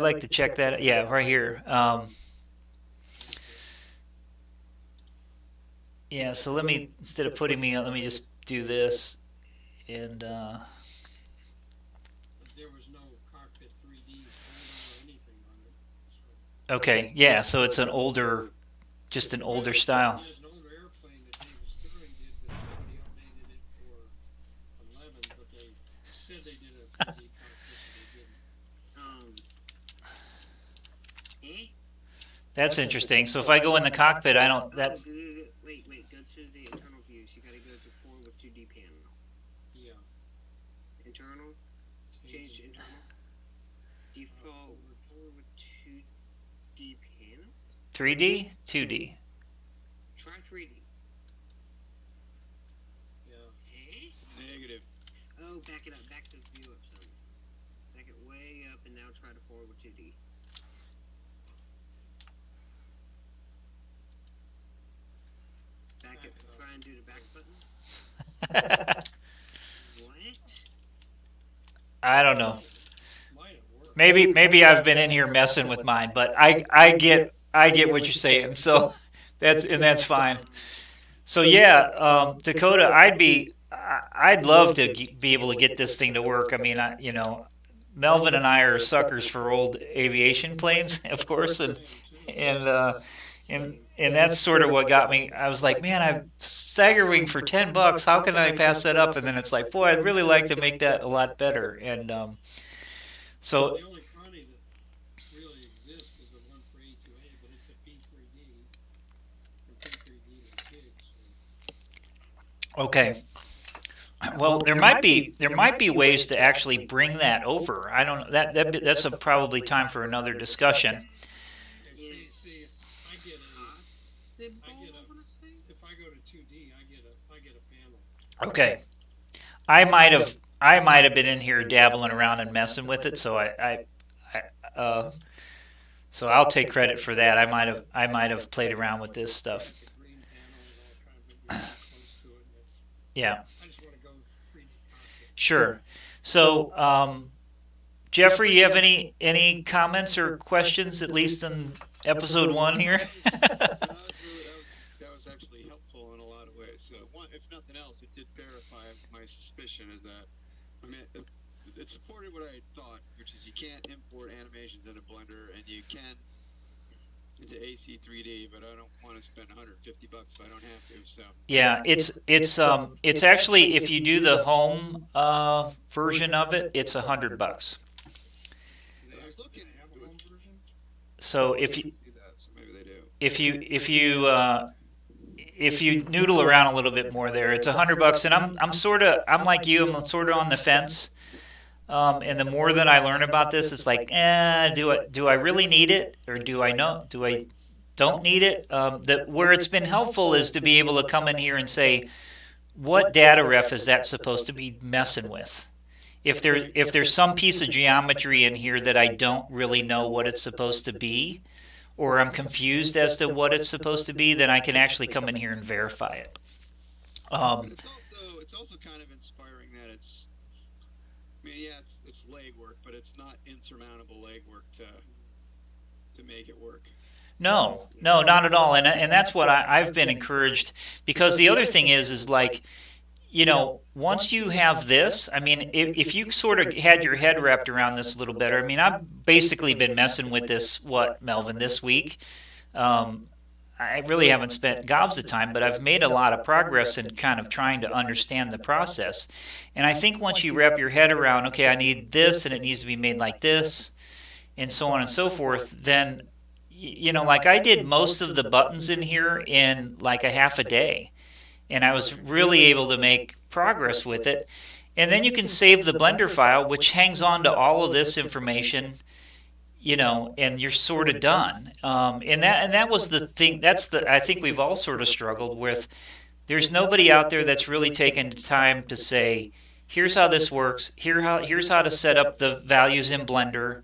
like to check that. Yeah, right here. Yeah, so let me, instead of putting me on, let me just do this, and But there was no cockpit 3D folder or anything on it. So, okay, yeah, so it's an older, just an older style. there's an older airplane that David Stirling did that somebody updated it for 11, but they said they did a 3D cockpit, but they didn't. Eh? That's interesting. So if I go in the cockpit, I don't. Oh, That's wait. Go to the internal views. You gotta go to forward with 2D panel. Yeah. Internal. Change to internal. Default forward with 2D panel. 3D, 2D. Try 3D. Yeah. Eh? Negative. Oh, back it up. Back the view up some. Back it way up and now try to forward with 2D. Back it. Try and do the back button. What? I don't know. Might have worked. Maybe I've been in here messing with mine, but I get what you're saying. So that's fine. So yeah, Dakota, I'd love to be able to get this thing to work. I mean, Melvin and I are suckers for old aviation planes, of course, and and that's sort of what got me. I was like, man, I'm Staggerwing for $10. How can I pass that up? And then it's like, boy, I'd really like to make that a lot better. And so The only Connie that really exists is the one for A2A, but it's a P3D. And P3D is big, so. okay. Well, there might be ways to actually bring that over. I don't know. That's probably time for another discussion. Okay, see, I get a, if I go to 2D, I get a panel. Okay. I might have been in here dabbling around and messing with it, so so I'll take credit for that. I might have played around with this stuff. The green panel and all kind of, but you're close to it. And it's, Yeah. I just want to go 3D cockpit. Sure. So, Jeffrey, you have any comments or questions, at least in episode 1 here? That was actually helpful in a lot of ways. So, if nothing else, it did verify my suspicion is that, I mean, it supported what I had thought, which is you can't import animations into Blender, and you can into AC3D, but I don't want to spend $150 if I don't have to. So Yeah, it's actually, if you do the home version of it, it's $100. I was looking. They have a home version? So if you See that, so maybe they do. if you noodle around a little bit more there, it's $100, and I'm like you, I'm sort of on the fence. And the more that I learn about this, it's like, do I really need it, or do I don't need it? Where it's been helpful is to be able to come in here and say, what data ref is that supposed to be messing with? If there's some piece of geometry in here that I don't really know what it's supposed to be, or I'm confused as to what it's supposed to be, then I can actually come in here and verify it. It's also kind of inspiring that it's. I mean, yeah, it's legwork, but it's not insurmountable legwork to make it work. No, not at all. And that's what I've been encouraged, because the other thing is like, once you have this, I mean, if you sort of had your head wrapped around this a little better, I mean, I've basically been messing with this, Melvin, this week. I really haven't spent gobs of time, but I've made a lot of progress in kind of trying to understand the process. And I think once you wrap your head around, okay, I need this, and it needs to be made like this, and so on and so forth, then, like I did most of the buttons in here in like a half a day. And I was really able to make progress with it. And then you can save the Blender file, which hangs on to all of this information, and you're sort of done. And that was the thing. I think we've all sort of struggled with. There's nobody out there that's really taken the time to say, here's how this works. Here's how to set up the values in Blender.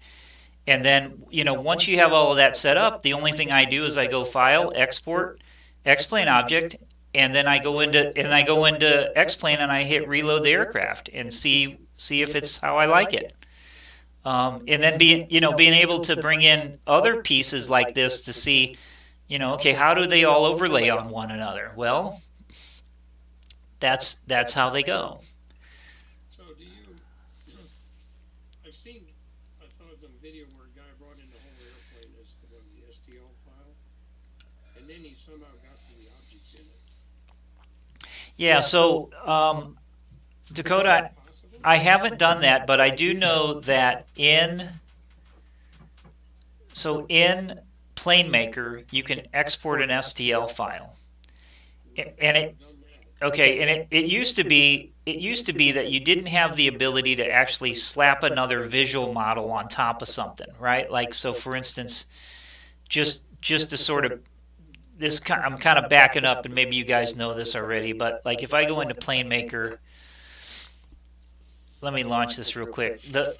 And then, once you have all of that set up, the only thing I do is I go File, Export, X-Plane Object, and then I go into X-Plane and I hit Reload the aircraft and see if it's how I like it. And then being able to bring in other pieces like this to see, okay, how do they all overlay on one another? Well, that's how they go. So do you? I've seen. I thought it was a video where a guy brought in the whole airplane as the STL file, and then he somehow got to the objects in it. Yeah. So Dakota, I haven't done that, but I do know that in PlaneMaker you can export an STL file, and it used to be that you didn't have the ability to actually slap another visual model on top of something, right? Like, so for instance, just to sort of I'm kind of backing up, and maybe you guys know this already, but like if I go into PlaneMaker, let me launch this real quick. The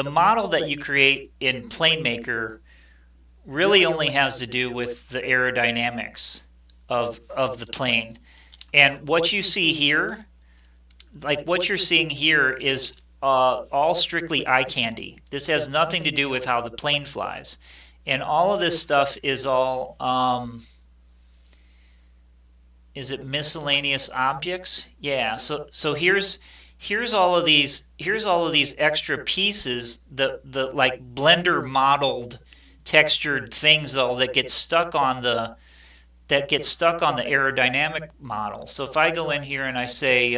model that you create in PlaneMaker really only has to do with the aerodynamics of the plane. And what you see here, like what you're seeing here, is all strictly eye candy. This has nothing to do with how the plane flies. And all of this stuff is all, is it miscellaneous objects? Yeah, so here's all of these extra pieces, the like Blender modeled textured things all that get stuck on the aerodynamic model. So if I go in here and I say,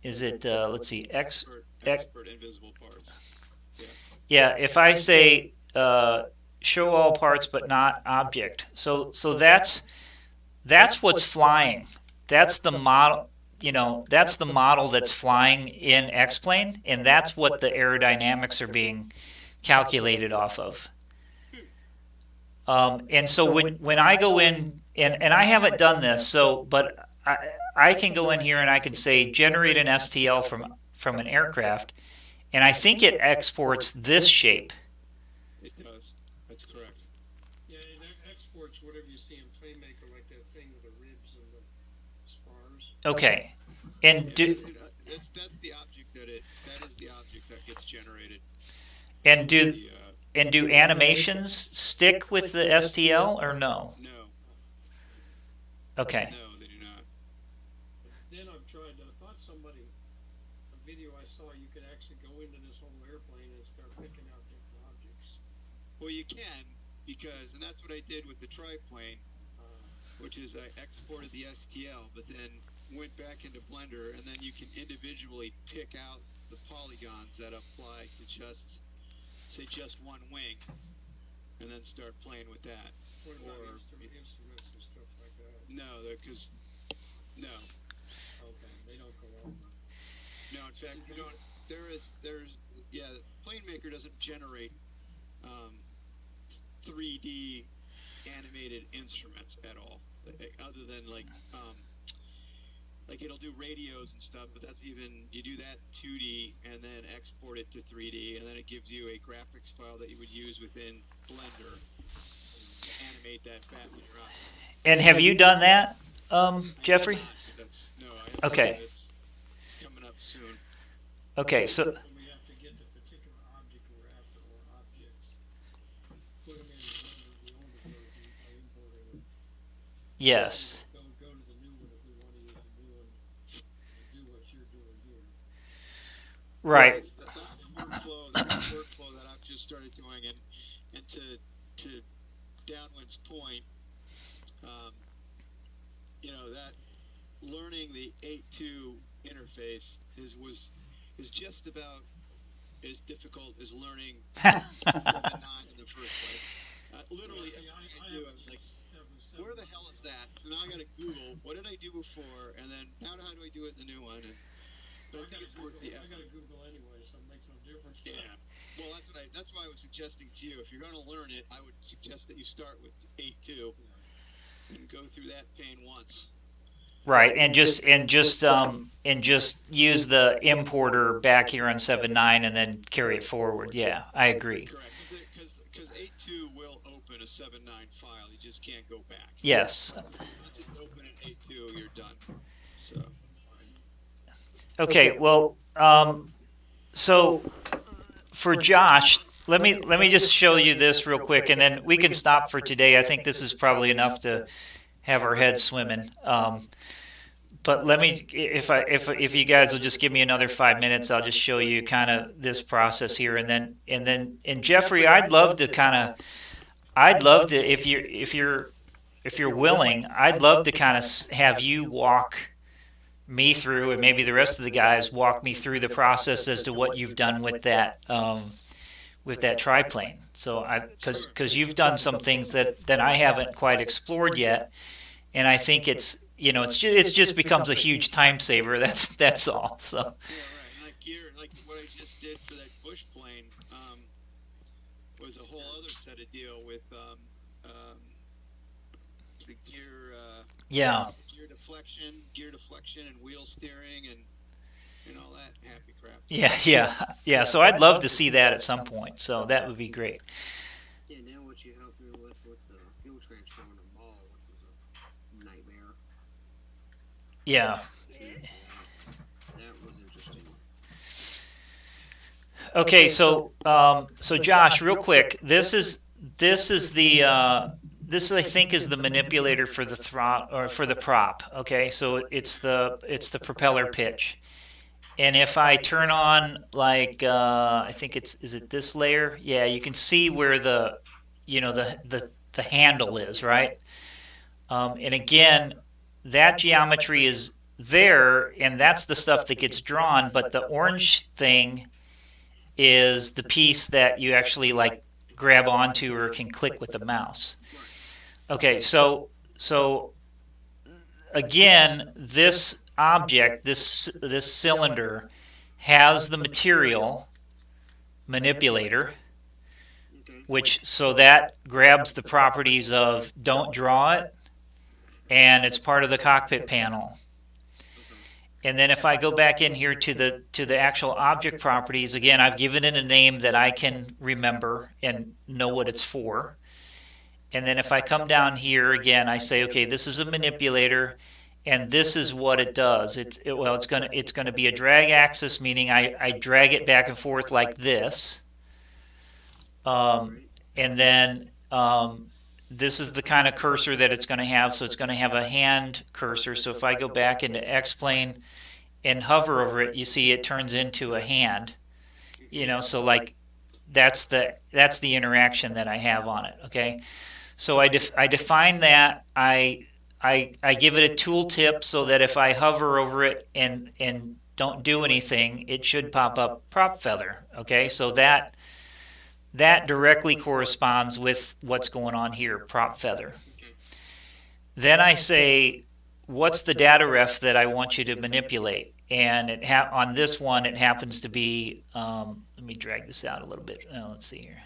is it let's see, expert invisible parts. Yeah, if I say show all parts but not object, so that's what's flying. That's the model. That's the model that's flying in X-Plane, and that's what the aerodynamics are being calculated off of. And so when I go in, and I haven't done this, but I can go in here and I can say generate an STL from an aircraft, and I think it exports this shape. It does. That's correct. Yeah, it exports whatever you see in PlaneMaker, like that thing with the ribs and the spars. Okay, and that's the object that is the object that gets generated. And do animations stick with the STL or no? No. Okay. No, they do not. Then I've tried. I thought a video I saw, you could actually go into this whole airplane and start picking out different objects. Well, you can, and that's what I did with the triplane, which is I exported the STL, but then went back into Blender, and then you can individually pick out the polygons that apply to just one wing, and then start playing with that. What about instruments and stuff like that? No, no. Okay, they don't go over. No, in fact, you don't. PlaneMaker doesn't generate 3D animated instruments at all, other than like it'll do radios and stuff, but you do that 2D and then export it to 3D, and then it gives you a graphics file that you would use within Blender to animate that bat when you're out. And have you done that, Jeffrey? Okay. It's coming up soon. Okay, so We have to get the particular object we're after, or objects, put them in the older version by importing them. yes. Go to the new one if we want to use the new one and do what you're doing here. Right. That's the workflow that I've just started doing, and to Downwind's point, that learning the 8.2 interface is just about as difficult as learning 7.9 in the first place. Literally, everything I do, I was like, where the hell is that? So now I got to Google, what did I do before, and then how do I do it in the new one? But I think it's worth the effort. I got to Google anyway, so it makes no difference. Yeah. Well, that's why I was suggesting to you, if you're going to learn it, I would suggest that you start with 8.2 and go through that pain once. right, and just use the importer back here on 7.9 and then carry it forward. Yeah, I agree. Correct, because 8.2 will open a 7.9 file. You just can't go back. Yes. Once it's open in 8.2, you're done. So. Okay. Well, so for Josh, let me just show you this real quick, and then we can stop for today. I think this is probably enough to have our heads swimming. But let me, if you guys will just give me another 5 minutes, I'll just show you kind of this process here, and Jeffrey, I'd love to if you're willing, I'd love to kind of have you walk me through, and maybe the rest of the guys walk me through the process as to what you've done with that triplane. So because you've done some things that I haven't quite explored yet, and I think it's just becomes a huge time saver. That's all. So. Yeah, right. Like what I just did for that bush plane, was a whole other set of deal with the gear. Yeah. Gear deflection, and wheel steering, and all that happy crap. Yeah. So I'd love to see that at some point. So that would be great. Yeah, now what you helped me with the fuel transfer on the ball, which was a nightmare. Yeah. That was interesting. Okay, so Josh, real quick, this I think is the manipulator for the or for the prop. Okay, so it's the propeller pitch, and if I turn on I think is it this layer? Yeah, you can see where the handle is, right? And again, that geometry is there, and that's the stuff that gets drawn. But the orange thing is the piece that you actually grab onto or can click with the mouse. Okay, so again, this object, this cylinder, has the material manipulator, so that grabs the properties of don't draw it, and it's part of the cockpit panel. And then if I go back in here to the actual object properties, again, I've given it a name that I can remember and know what it's for. And then if I come down here again, I say, okay, this is a manipulator, and this is what it does. It's gonna be a drag axis, meaning I drag it back and forth like this, and then this is the kind of cursor that it's going to have. So it's going to have a hand cursor. So if I go back into X-plane and hover over it, you see it turns into a hand. So that's the interaction that I have on it. Okay, so I define that. I give it a tooltip so that if I hover over it and don't do anything, it should pop up prop feather. Okay, so that directly corresponds with what's going on here, prop feather. Then I say, what's the data ref that I want you to manipulate? And on this one, it happens to be, let me drag this out a little bit. Let's see here.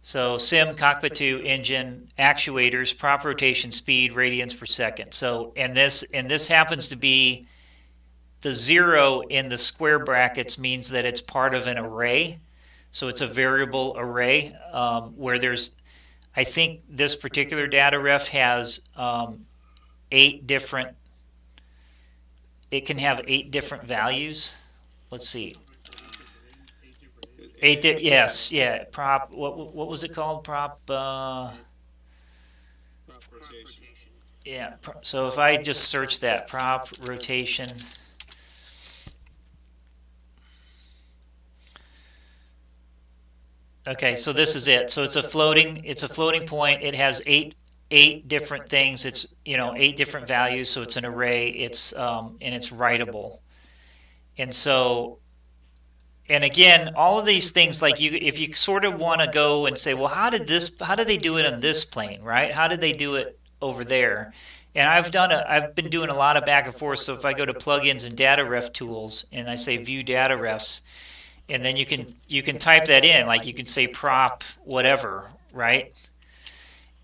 So sim, cockpit 2, engine, actuators, prop rotation speed, radians per second. So, and this happens to be the 0 in the square brackets means that it's part of an array. So it's a variable array where I think this particular data ref has 8 different, it can have 8 different values. Let's see. Yes, yeah, prop, what was it called? Prop rotation. Yeah, so if I just search that, prop rotation. Okay, so this is it. So it's a floating point. It has eight different things. It's 8 different values. So it's an array. It's and it's writable. And so, and again, all of these things, if you sort of want to go and say, well, how did they do it on this plane, right? How did they do it over there? And I've been doing a lot of back and forth. So if I go to plugins and data ref tools and I say view data refs, and then you can type that in, you can say prop whatever, right?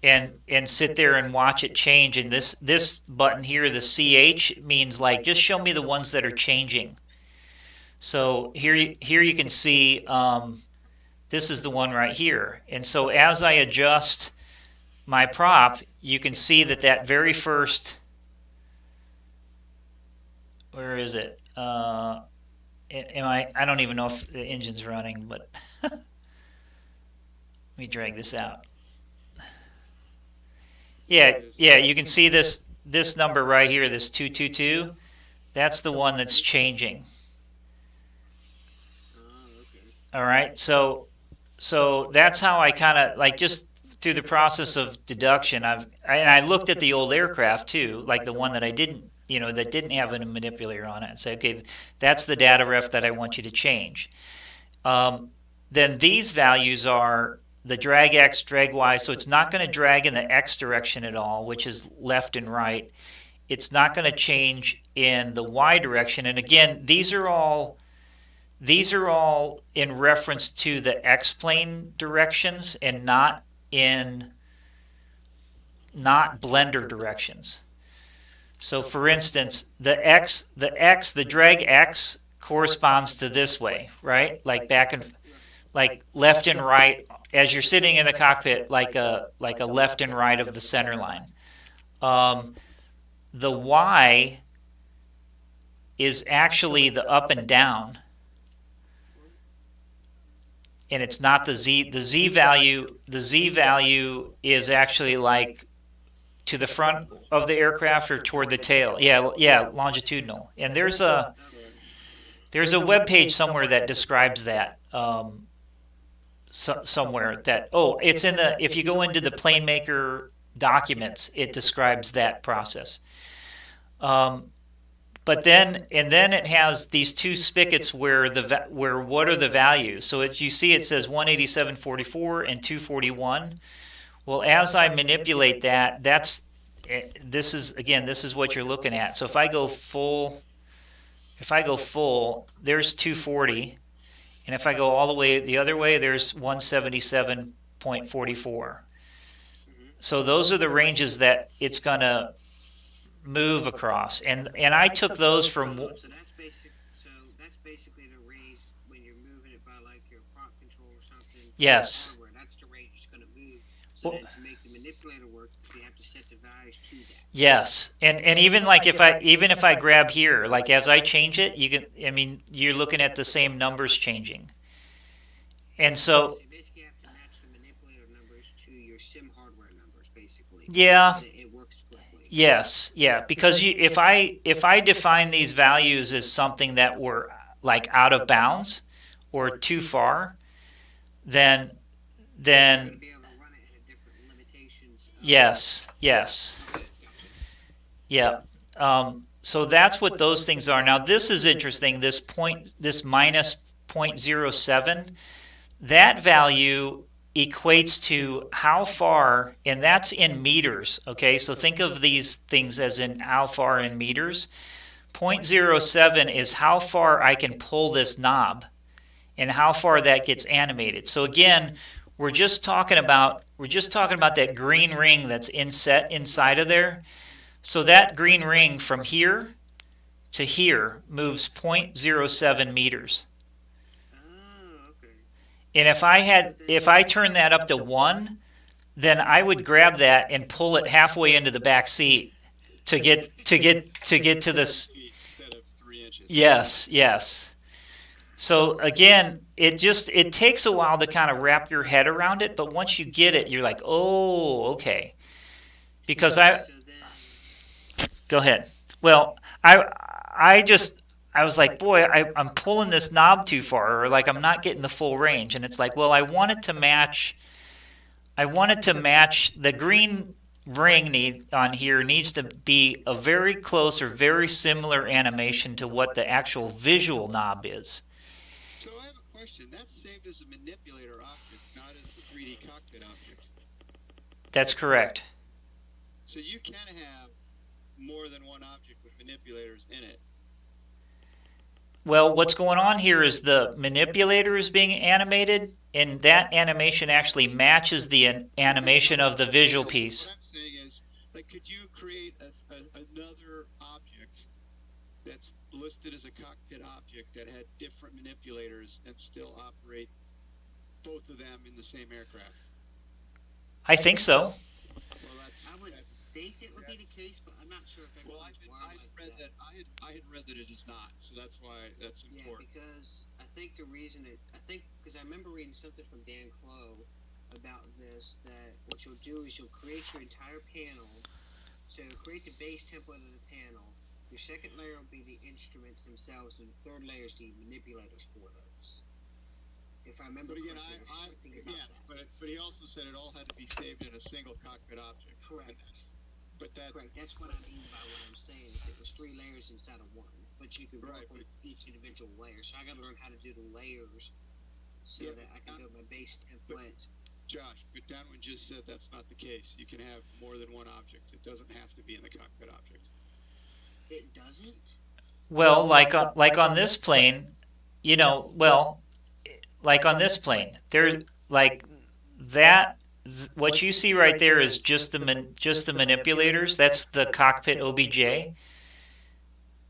and sit there and watch it change. And this button here, the CH, means like just show me the ones that are changing. So here you can see this is the one right here. And so as I adjust my prop, you can see that very first, where is it? I don't even know if the engine's running, but let me drag this out. Yeah, you can see this number right here, this 222. That's the one that's changing. All right, so that's how I kind of like just through the process of deduction. And I looked at the old aircraft too, like the one that I didn't, that didn't have a manipulator on it, and say, okay, that's the data ref that I want you to change. Then these values are the drag X, drag Y, so it's not going to drag in the X direction at all, which is left and right. It's not going to change in the Y direction. And again, these are all in reference to the X-plane directions and not blender directions. So for instance, the drag X corresponds to this way, right? Like like left and right as you're sitting in the cockpit, like a left and right of the center line. The Y is actually the up and down, and it's not the Z. The Z value is actually like to the front of the aircraft or toward the tail. Yeah, longitudinal. And there's a web page somewhere that describes that. Somewhere that it's in the, if you go into the plane maker documents, it describes that process. But then it has these two spigots where what are the values? So you see it says 187.44 and 241. Well, as I manipulate that, this is what you're looking at. So if I go full, there's 240. And if I go all the way the other way, there's 177.44. So those are the ranges that it's going to move across. And I took those from... So that's basically the range when you're moving it by like your prop control or something. Yes. That's the range it's going to move. So then to make the manipulator work, you have to set the values to that. Yes, and even like if I grab here, like as I change it, you're looking at the same numbers changing. And so you basically have to match the manipulator numbers to your sim hardware numbers, basically. Yeah. So it works correctly. Yes, yeah, because if I define these values as something that were like out of bounds or too far, then You're going to be able to run it at a different limitations. yes. Yeah. So that's what those things are. Now this is interesting. This minus 0.07, that value equates to how far, and that's in meters. Okay, so think of these things as in how far in meters. 0.07 is how far I can pull this knob, and how far that gets animated. So again, we're just talking about that green ring that's inset inside of there. So that green ring from here to here moves 0.07 meters. Oh, okay. And if I turn that up to 1, then I would grab that and pull it halfway into the back seat to get to this. Instead of 3 inches. Yes. So again, it takes a while to kind of wrap your head around it, but once you get it, you're like, oh, okay. Because go ahead. Well, I was like, boy, I'm pulling this knob too far, or like I'm not getting the full range. And it's like, well, I wanted to match the green ring on here needs to be a very close or very similar animation to what the actual visual knob is. So I have a question. That's saved as a manipulator object, not as the 3D cockpit object. That's correct. So you can have more than one object with manipulators in it. Well, what's going on here is the manipulator is being animated, and that animation actually matches the animation of the visual piece. What I'm saying is, like, could you create another object that's listed as a cockpit object that had different manipulators and still operate both of them in the same aircraft? I think so. Well, I would think it would be the case, but I'm not sure if well, everyone's wired like read that. I had read that it is not, so that's why that's Yeah, important. because I think the reason because I remember reading something from Dan Clow about this, that what you'll do is you'll create your entire panel. So create the base template of the panel. Your second layer will be the instruments themselves, and the third layer is the manipulators for those. If I remember But again, correctly, there's something about that. but he also said it all had to be saved in a single cockpit object. Correct. But that's Correct. That's what I mean by what I'm saying. Is it was 3 layers inside of one, but you could work on each individual layer. So I got to learn how to do the layers so that I can go my base template. Josh, but Downwind just said that's not the case. You can have more than one object. It doesn't have to be in the cockpit object. It doesn't? Well, like on this plane, like on this plane, there, like that. What you see right there is just the manipulators. That's the cockpit OBJ.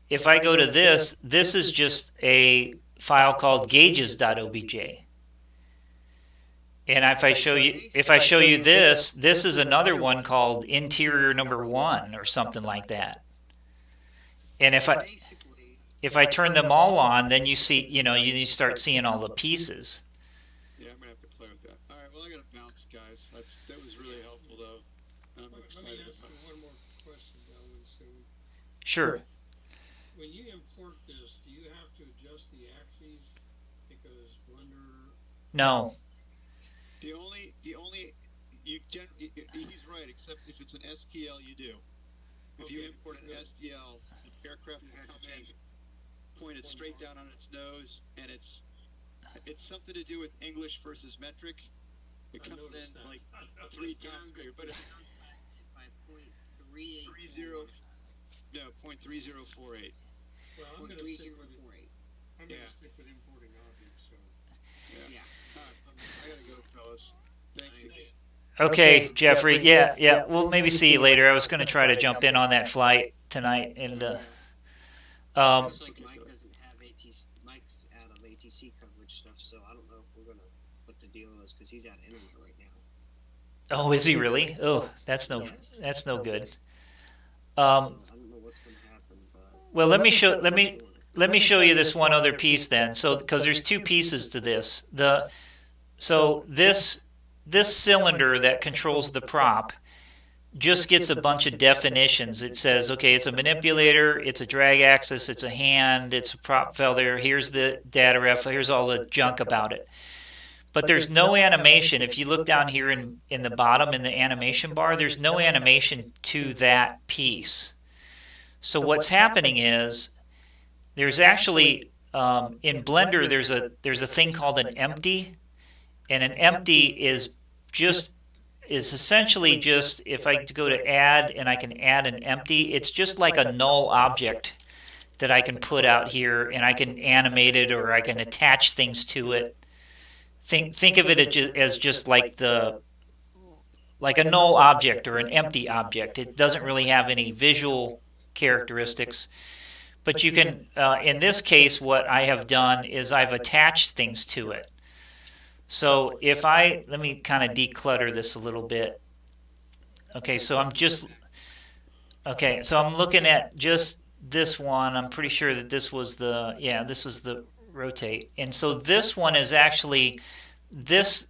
If I go to this is just a file called gauges.obj. And if I show you this is another one called interior number 1 or something like that. And if I turn them all on, then you see, you start seeing all the pieces. Yeah, I'm gonna have to play with that. All right, well, I gotta bounce, guys. That was really helpful, though. I'm Let me excited ask about you one more question, Delvin, soon. Sure. When you import this, do you have to adjust the axes because Blender? No. He's right, except if it's an STL, you do. If you import an STL, the aircraft will come in, pointed straight down on its nose, and it's something to do with English versus metric. It comes in like 3 times bigger, but it's by 0.3048. no 0.3048. Well, I'm going to stick with importing objects. So Yeah. I gotta go, fellas. Thanks again. Okay, Jeffrey. Yeah. We'll maybe see you later. I was going to try to jump in on that flight tonight, and Sounds like Mike doesn't have Mike's out of ATC coverage stuff, so I don't know if we're gonna what the deal is because he's out of internet right now. oh, is he really? Oh, that's no good. So I don't know what's gonna happen, but Well, let me show you this one other piece then. So, because there's 2 pieces to this. This cylinder that controls the prop just gets a bunch of definitions. It says, okay, it's a manipulator, it's a drag axis, it's a hand, it's a prop feather, here's the data ref, here's all the junk about it. But there's no animation. If you look down here in the bottom in the animation bar, there's no animation to that piece. So what's happening is there's actually in Blender there's a thing called an empty, and an empty is essentially just, if I go to add and I can add an empty, it's just like a null object that I can put out here, and I can animate it or I can attach things to it. Think of it as just like a null object or an empty object. It doesn't really have any visual characteristics. But you can, in this case, what I have done is I've attached things to it. So let me kind of declutter this a little bit. Okay, so I'm looking at just this one. I'm pretty sure that this was the rotate. And so this one is actually, this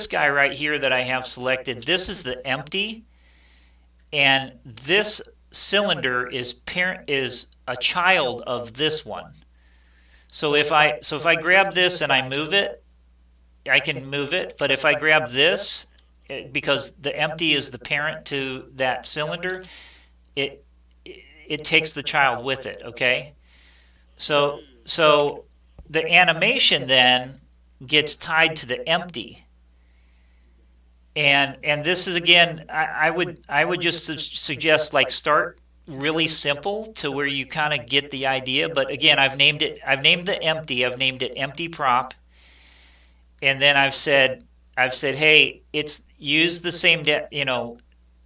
guy right here that I have selected, this is the empty, and this cylinder is a child of this one. So if I grab this and I move it, I can move it, but if I grab this, because the empty is the parent to that cylinder, it takes the child with it, okay? So the animation then gets tied to the empty. And this is, again, I would just suggest, like, start really simple to where you kind of get the idea. But again, I've named the empty, I've named it empty prop. and then I've said, hey, it's use the same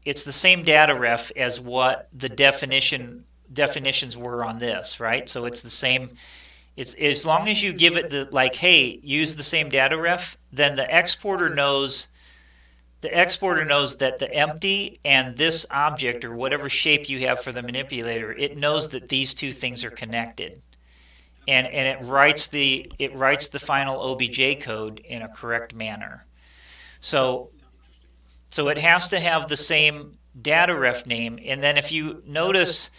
it's the same data ref as what the definitions were on this, right? So it's the same. It's as long as you give it the like, hey, use the same data ref, then the exporter knows that the empty and this object or whatever shape you have for the manipulator, it knows that these two things are connected. And it writes the final OBJ code in a correct manner. So it has to have the same data ref name. And then if you notice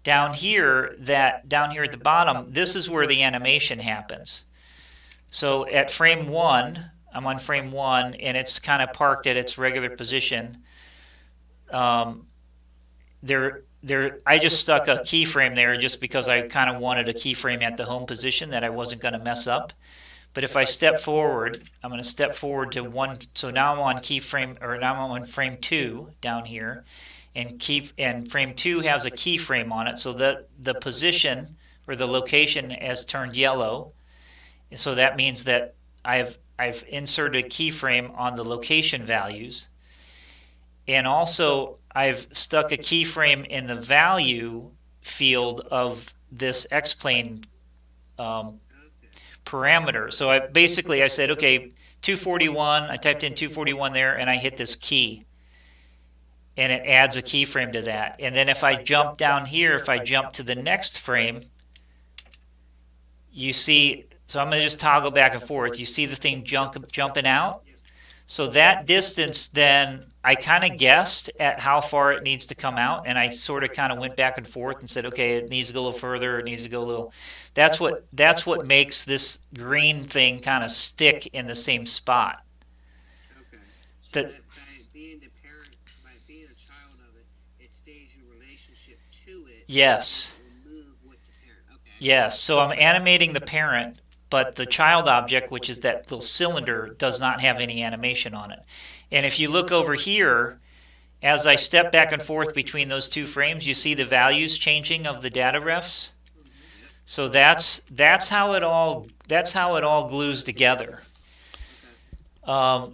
down here at the bottom, this is where the animation happens. So at frame 1, I'm on frame 1, and it's kind of parked at its regular position. I just stuck a keyframe there just because I kind of wanted a keyframe at the home position that I wasn't going to mess up. But if I step forward, I'm going to step forward to 1. So now I'm on now I'm on frame 2 down here, and frame 2 has a keyframe on it, so that the position or the location has turned yellow. So that means that I've inserted a keyframe on the location values, and also I've stuck a keyframe in the value field of this X-plane parameter. So I said, okay, 241, I typed in 241 there, and I hit this key, and it adds a keyframe to that. And then if I jump down here, if I jump to the next frame, you see, so I'm going to just toggle back and forth. You see the thing jumping out? So that distance, then I kind of guessed at how far it needs to come out, and I sort of kind of went back and forth and said, okay, it needs to go a little further, it needs to go a little. That's what makes this green thing kind of stick in the same spot. Okay. So that by being the parent, by being a child of it, it stays in relationship to it. Yes. And it will move with the parent. Okay. Yes. So I'm animating the parent, but the child object, which is that little cylinder, does not have any animation on it. And if you look over here, as I step back and forth between those two frames, you see the values changing of the data refs. So that's how it all glues together. There's a fluid to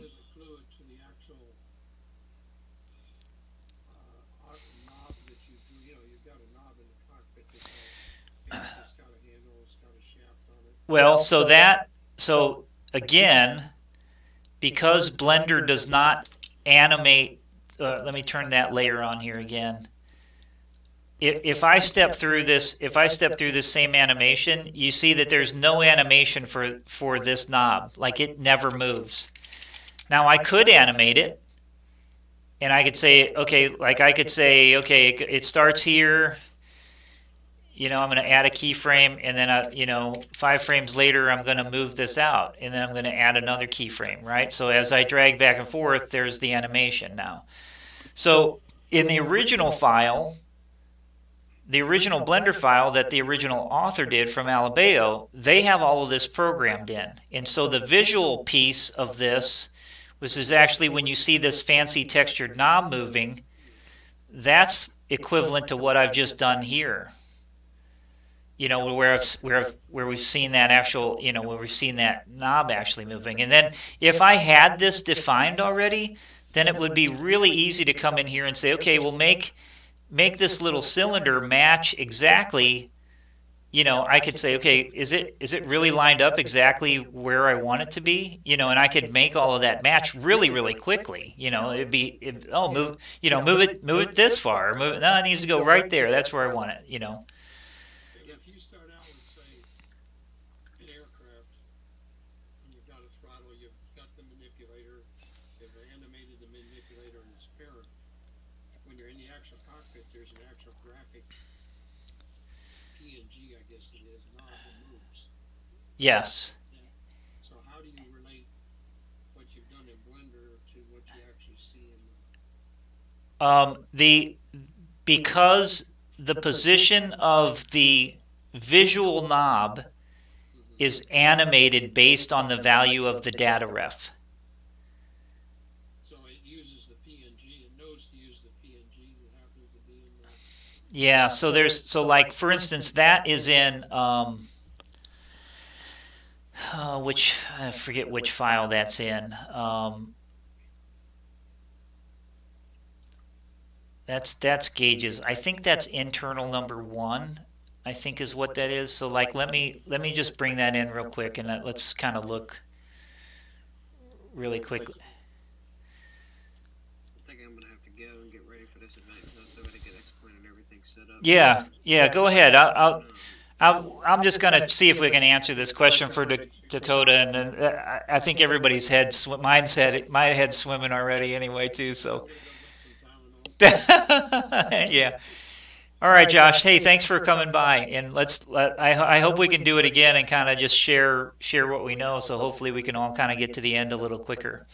the actual knob that you do. You've got a knob in the cockpit that's it's got a handle, it's got a shaft on it. Well, so again, because Blender does not animate, let me turn that layer on here again. If I step through this same animation, you see that there's no animation for this knob. Like, it never moves. Now I could animate it, and I could say, okay, it starts here. I'm going to add a keyframe, and then 5 frames later, I'm going to move this out, and then I'm going to add another keyframe, right? So as I drag back and forth, there's the animation now. So in the original file, the original Blender file that the original author did from Alabeo, they have all of this programmed in. And so the visual piece of this, which is actually when you see this fancy textured knob moving, that's equivalent to what I've just done here. Where we've seen that actual, where we've seen that knob actually moving. And then if I had this defined already, then it would be really easy to come in here and say, okay, we'll make this little cylinder match exactly. I could say, okay, is it really lined up exactly where I want it to be? And I could make all of that match really, really quickly. Move it this far. It needs to go right there. That's where I want it. If you start out with, say, an aircraft, and you've got a throttle, you've got the manipulator, you've animated the manipulator and its parent. When you're in the actual cockpit, there's an actual graphic PNG, I guess it is, knob that moves. Yes. So how do you relate what you've done in Blender to what you actually see in because the position of the visual knob is animated based on the value of the data ref. So it uses the PNG, it knows to use the PNG that happens to be in there. Yeah, so like, for instance, that is in which I forget which file that's in. That's gauges. I think that's internal number 1. I think is what that is. So like let me just bring that in real quick and let's kind of look really quickly. I think I'm gonna have to go and get ready for this event because I've still got to get X-Plane and everything set up. Yeah. Go ahead. I'm just gonna see if we can answer this question for Dakota, and then I think everybody's head, my head's swimming already anyway too. So yeah. All right, Josh. Hey, thanks for coming by, and I hope we can do it again and kind of just share what we know. So hopefully we can all kind of get to the end a little quicker.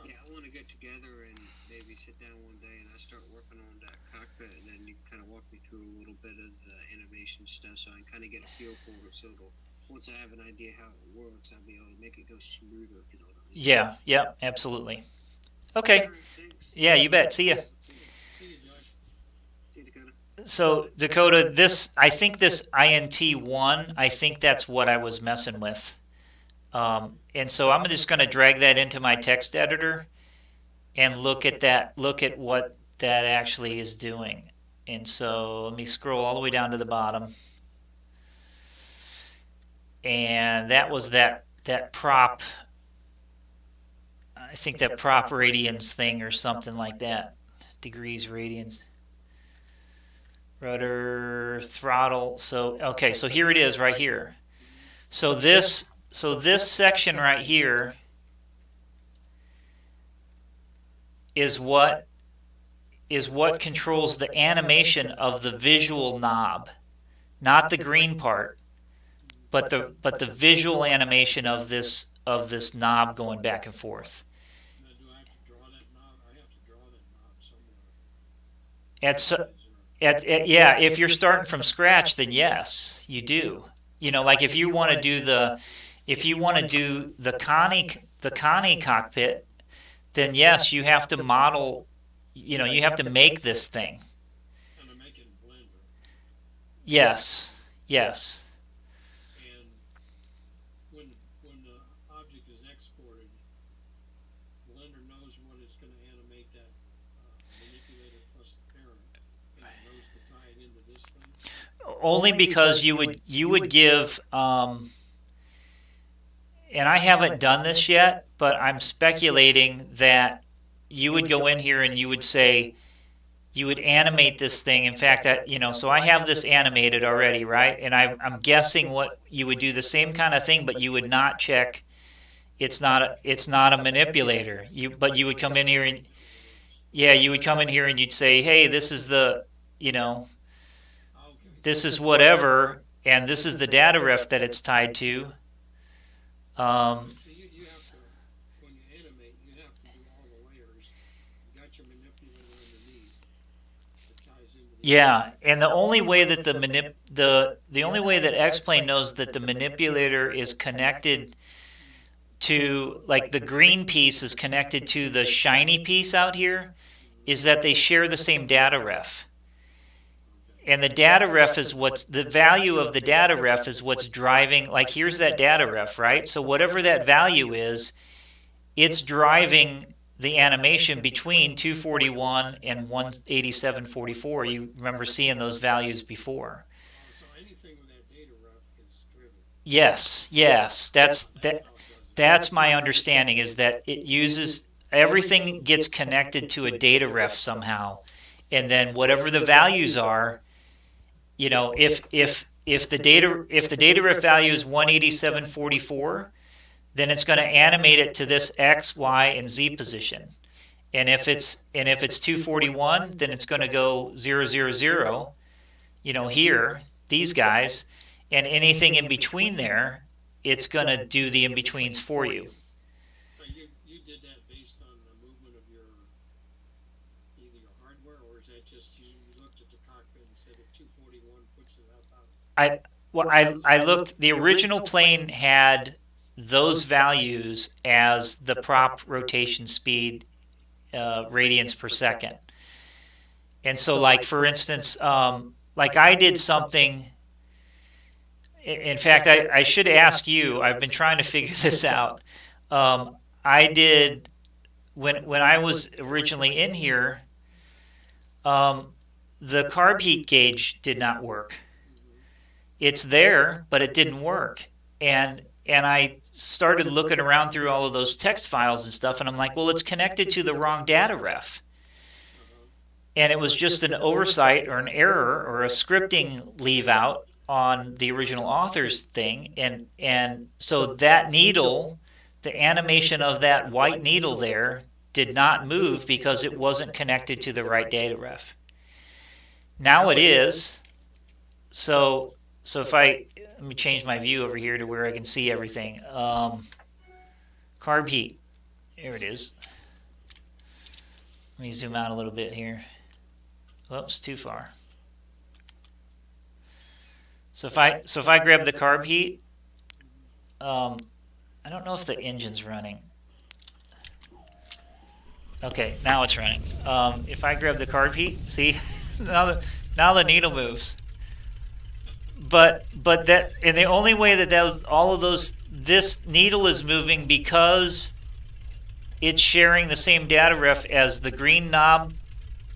Yeah, I want to get together and maybe sit down one day and I start working on that cockpit, and then you can kind of walk me through a little bit of the animation stuff, so I can kind of get a feel for it. So once I have an idea how it works, I'll be able to make it go smoother. If you know what I mean. Yeah, absolutely. Okay. Yeah, you bet. See ya. See you, Josh. See you, Dakota. So Dakota, I think this int1, I think that's what I was messing with. And so I'm just going to drag that into my text editor and look at what that actually is doing. And so let me scroll all the way down to the bottom. And that was that prop, I think that prop radians thing or something like that. Degrees radians. Rudder, throttle. So okay, so here it is right here. So this section right here is what controls the animation of the visual knob, not the green part, but the visual animation of this knob going back and forth. Now, do I have to draw that knob? I have to draw that knob somewhere. Yeah, if you're starting from scratch, then yes, you do. Like if you want to do the Connie cockpit, then yes, you have to model. You have to make this thing. And I make it in Blender. Yes. And when the object is exported, Blender knows what it's going to animate that manipulator plus the parent, and it knows to tie it into this thing. Only because you would give, and I haven't done this yet, but I'm speculating that you would go in here and you would say, you would animate this thing. In fact, so I have this animated already, right? And I'm guessing what you would do the same kind of thing, but you would not check. It's not a manipulator. But you would come in here and you would come in here and you'd say, hey, this is this is whatever, and this is the data ref that it's tied to. So you have to, when you animate, you have to do all the layers. You got your manipulator underneath that ties into the Yeah, and the only way that the only way that X-Plane knows that the manipulator is connected to, like the green piece is connected to the shiny piece out here, is that they share the same data ref. And the data ref is the value of the data ref is what's driving, like here's that data ref, right? So whatever that value is, it's driving the animation between 241 and 187.44. You remember seeing those values before. So anything with that data ref is driven. Yes, that's my understanding, is that it uses, everything gets connected to a data ref somehow, and then whatever the values are, if the data ref value is 187.44, then it's going to animate it to this X, Y, and Z position. And if it's 241, then it's going to go 000, here, these guys, and anything in between there, it's going to do the in-betweens for you. So you did that based on the movement of either your hardware, or is that just you looked at the cockpit and said if 241 puts it up I looked, the original plane had those values as the prop rotation speed, radians per second. And so, like, for instance, like I did something, In fact, I should ask you. I've been trying to figure this out. I did when I was originally in here. The carb heat gauge did not work. It's there, but it didn't work. And I started looking around through all of those text files and stuff, and I'm like, well, it's connected to the wrong data ref. And it was just an oversight or an error or a scripting leave out on the original author's thing. And so that needle, the animation of that white needle there, did not move because it wasn't connected to the right data ref. Now it is. So if let me change my view over here to where I can see everything. Carb heat. There it is. Let me zoom out a little bit here. Oops, too far. So if I grab the carb heat, I don't know if the engine's running. Okay, now it's running. If I grab the carb heat, see, now the needle moves. But that, and the only way that this needle is moving because it's sharing the same data ref as the green knob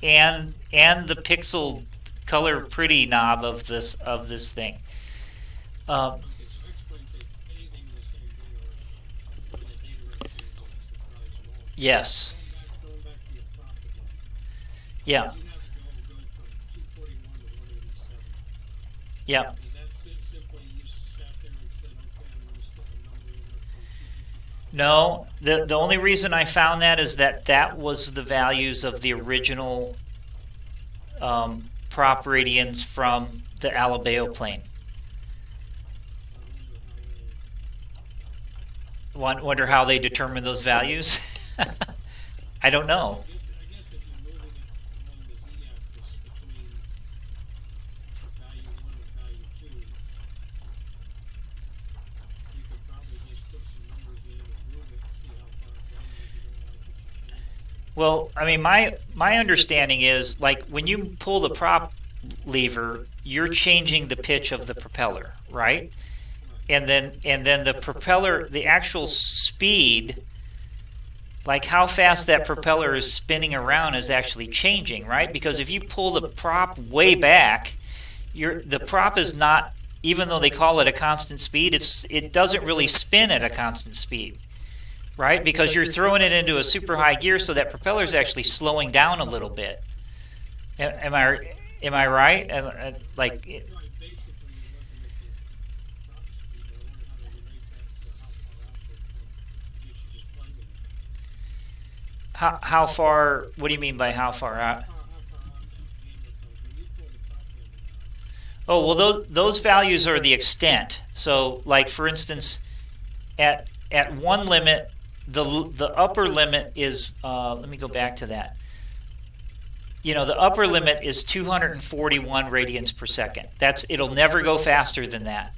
and the pixel color pretty knob of this thing. Yes. Yeah. Yeah. No, the only reason I found that is that was the values of the original prop radians from the Alabeo plane. Wonder how they determine those values? I don't know. Well, I mean, my understanding is, like, when you pull the prop lever, you're changing the pitch of the propeller, right? And then the propeller, the actual speed, like how fast that propeller is spinning around, is actually changing, right? Because if you pull the prop way back, the prop is not, even though they call it a constant speed, it doesn't really spin at a constant speed. Right? Because you're throwing it into a super high gear, so that propeller is actually slowing down a little bit. Am I right? How far? What do you mean by how far out? Oh, well, those values are the extent. So, like, for instance, at one limit, the upper limit is, let me go back to that. The upper limit is 241 radians per second. It'll never go faster than that.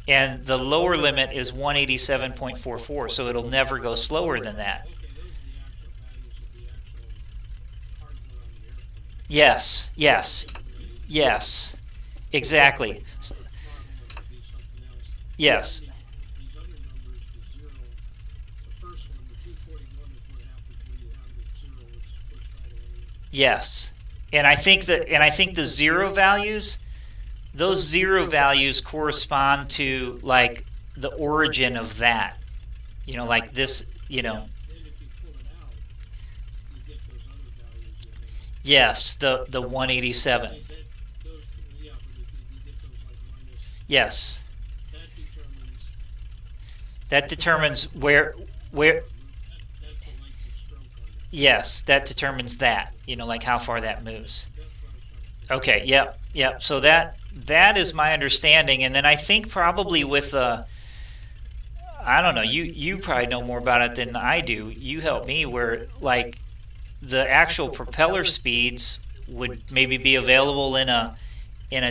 And the lower limit is 187.44, so it'll never go slower than that. Yes, exactly. Yes. Yes, and I think the zero values, those zero values correspond to, like, the origin of that. Like this. Yes, the 187. Yes, that determines where. Yes, that determines that. Like how far that moves. Okay, yep. So that is my understanding, and then I think probably with I don't know. You probably know more about it than I do. You help me where, like, the actual propeller speeds would maybe be available in a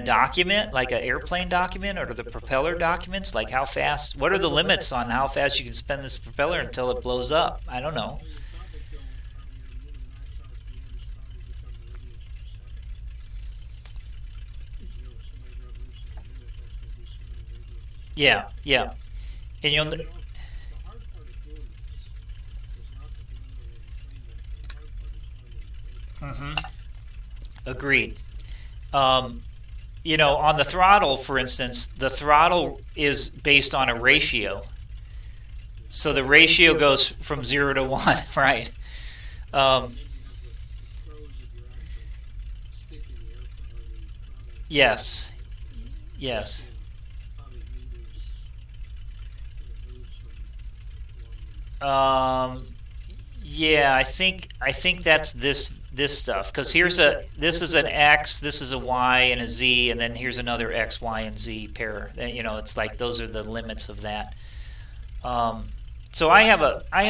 document, like an airplane document, or the propeller documents, like how fast. What are the limits on how fast you can spin this propeller until it blows up? I don't know. Yeah, yeah. And you'll. The hard part of doing this is not the blender or the plane deck. The hard part is finding the plane. Agreed. Um, on the throttle, for instance, the throttle is based on a ratio. So the ratio goes from 0 to 1, right? Um, And then you have the throws of your actual stick in the airplane or the throttle yes, in the airplane. yes. And probably meters to the moves from one. Um, yeah, I think that's this stuff because this is an X, this is a Y and a Z, and then here's another X, Y, and Z pair. It's like those are the limits of that. So I have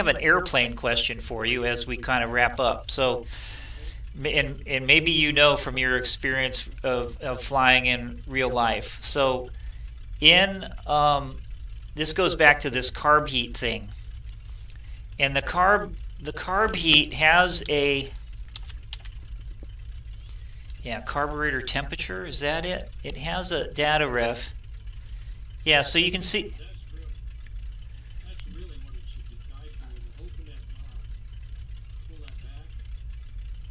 an airplane question for you as we kind of wrap up. So, and maybe from your experience of flying in real life. So, in this goes back to this carb heat thing, and the carb heat has a carburetor temperature. Is that it? It has a data ref. Yeah, so you can see. That's really what it should be tied to. When you open that knob, pull that back,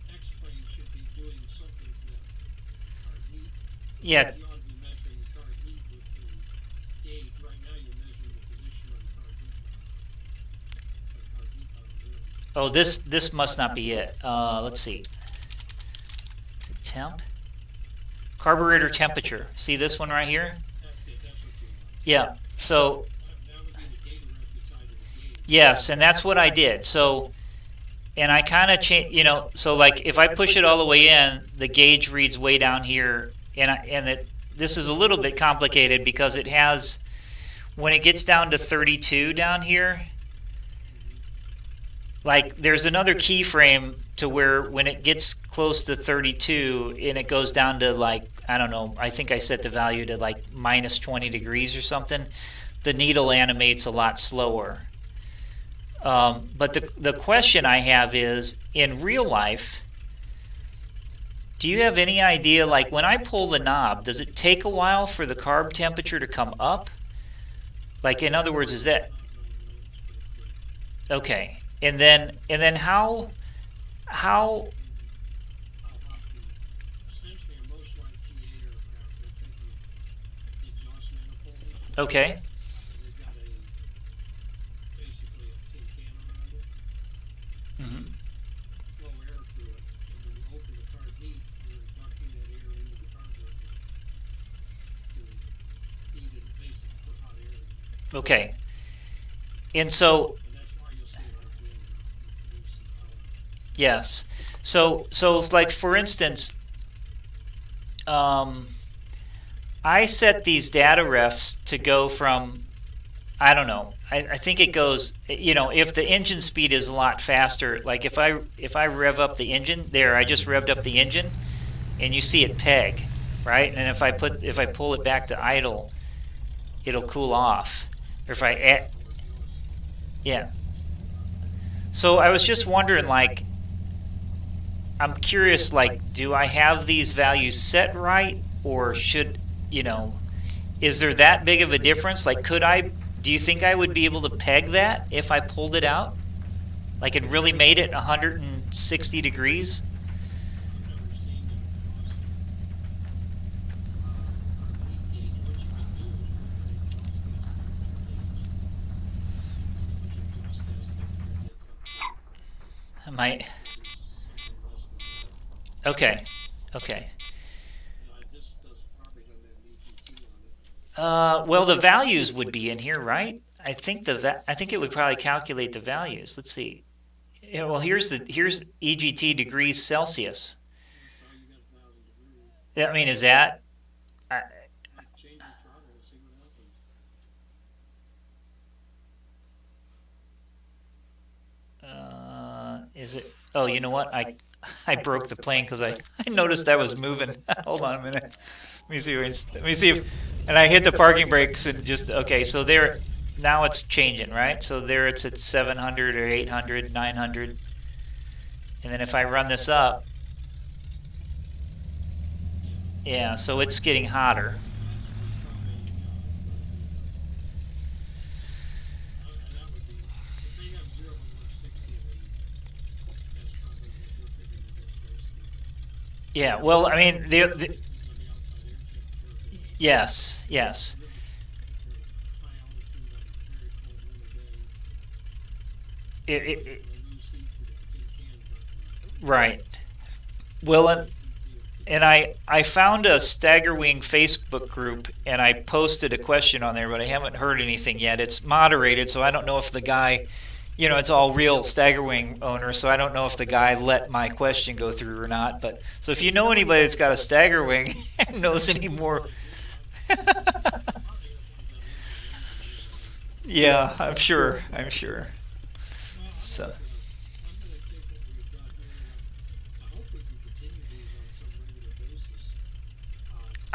X-plane should be doing something to that card heat. Yeah. You ought to be measuring the card heat with the gauge. Right now you're measuring the position on the card heat knob. The card heat knob really. Oh, this must not be it. Let's see. Is it temp? Carburetor temperature. See this one right here? That's it. That's what you want. Yeah. So That would be the data ref you tie to the gauge. yes, and that's what I did. So, and I kind of so like if I push it all the way in, the gauge reads way down here, this is a little bit complicated because it has, when it gets down to 32 down here, like there's another keyframe to where when it gets close to 32 and it goes down to like, I don't know, I think I set the value to like minus 20 degrees or something, the needle animates a lot slower. But the question I have is, in real life, do you have any idea, like when I pull the knob, does it take a while for the carb temperature to come up? Like, in other words, is that okay? And then how Essentially, in most like GA aircraft, they're taking the exhaust manifold. okay? And they've got basically a tin can around it. Hmm. Flow air through it, and when you open the card heat, you're ducting that air into the carburetor to heat it, basically put hot air in. Okay. And so And that's why you'll see an RPM drop and produce some power. yes, so it's like, for instance, I set these data refs to go from, I don't know, I think it goes, if the engine speed is a lot faster, like if I rev up the engine, I just revved up the engine, and you see it peg, right? And if I pull it back to idle, it'll cool off. Or if I add, yeah. So I was just wondering, like, I'm curious, like, do I have these values set right, or should, is there that big of a difference? Like, do you think I would be able to peg that if I pulled it out? Like, it really made it 160 degrees? I've never seen it across heat gauge. What you can do is put an exhaust gas on the gauge. See what your exhaust gas temperature gets up to. Am I, Maybe something less than that. okay, okay. This probably doesn't have an EGT on it. Well, the values would be in here, right? I think it would probably calculate the values. Let's see. Yeah, well, here's EGT degrees Celsius. So you got 1,000 degrees. I mean, is that? Change the throttle and see what happens. Is it? Oh, you know what? I broke the plane because I noticed that was moving. Hold on a minute. Let me see if, and I hit the parking brakes and just, okay, so there, now it's changing, right? So there it's at 700 or 800, 900. And then if I run this up, yeah, so it's getting hotter. Yeah. Well, I mean, yes, yes. Right. Well, and I found a Staggerwing Facebook group and I posted a question on there, but I haven't heard anything yet. It's moderated, so I don't know if the guy, it's all real Staggerwing owners, so I don't know if the guy let my question go through or not. But so if you know anybody that's got a Staggerwing and knows any more, yeah, I'm sure. I'm sure. So.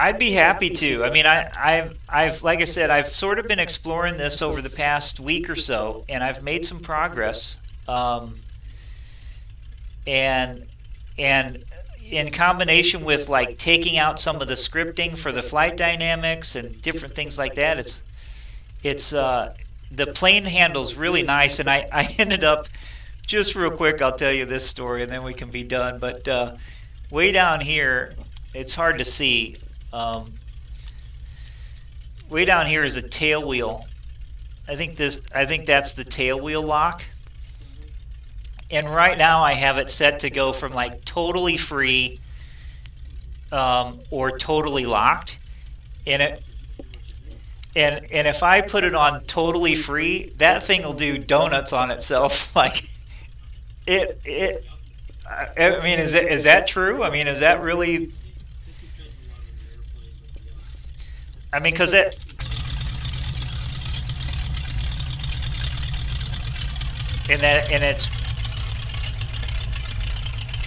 I'd be happy to. I mean, I've, like I said, I've sort of been exploring this over the past week or so, and I've made some progress. And and in combination with like taking out some of the scripting for the flight dynamics and different things like that, it's the plane handles really nice. And I ended up just real quick. I'll tell you this story, and then we can be done. But way down here, it's hard to see. Um, Way down here is a tail wheel. I think that's the tail wheel lock. And right now I have it set to go from like totally free or totally locked. And it and if I put it on totally free, that thing will do donuts on itself. Like it. I mean, is that true? I mean, is that really? I mean, because it. And it's,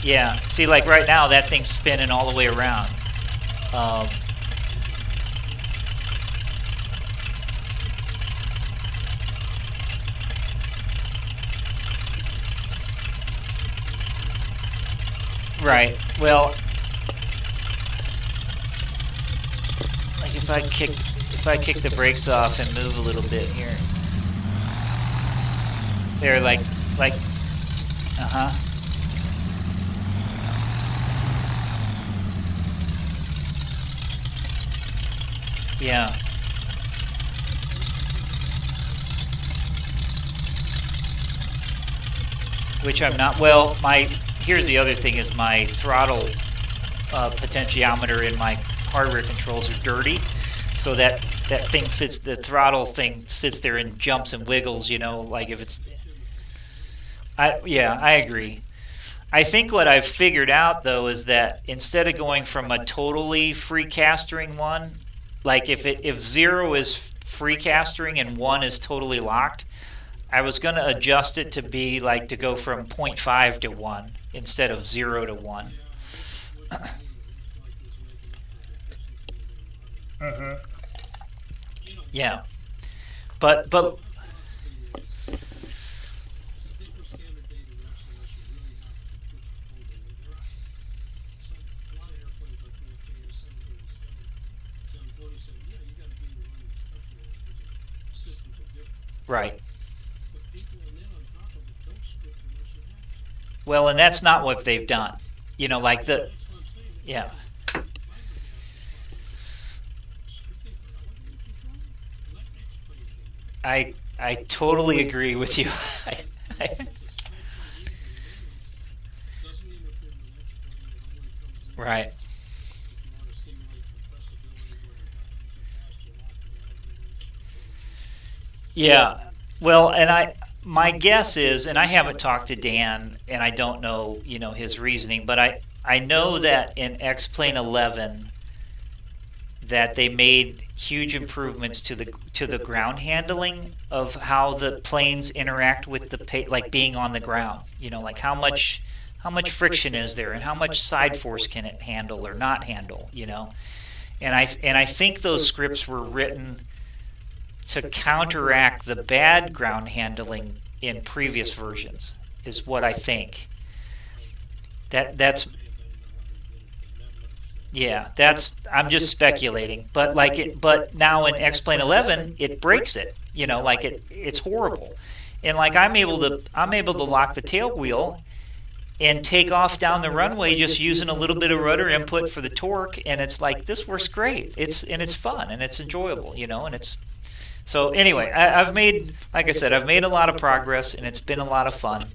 yeah. See, like right now, that thing's spinning all the way around. Um, right. Well, like if I kick the brakes off and move a little bit here, they're like, uh-huh. Yeah. Which I'm not. Well, here's the other thing is my throttle potentiometer in my hardware controls are dirty, so the throttle thing sits there and jumps and wiggles. Like if it's. I agree. I think what I've figured out though is that instead of going from a totally free castering one, like if 0 is free castering and 1 is totally locked, I was going to adjust it to be like to go from 0.5 to 1 instead of 0 to 1. Mm-hmm. Yeah, but right. Well, and that's not what they've done. Like yeah. I totally agree with you. I- right. Yeah. Well, and my guess is, and I haven't talked to Dan, and I don't know, his reasoning, but I know that in X-Plane 11 that they made huge improvements to the ground handling of how the planes interact with like being on the ground. Like how much friction is there, and how much side force can it handle or not handle. And I think those scripts were written to counteract the bad ground handling in previous versions, is what I think. That's yeah, I'm just speculating, but but now in X-Plane 11 it breaks it. Like it's horrible, and like I'm able to lock the tail wheel, and take off down the runway just using a little bit of rudder input for the torque, and it's like, this works great. It's fun and it's enjoyable, and it's so anyway, I've made, like I said, I've made a lot of progress and it's been a lot of fun.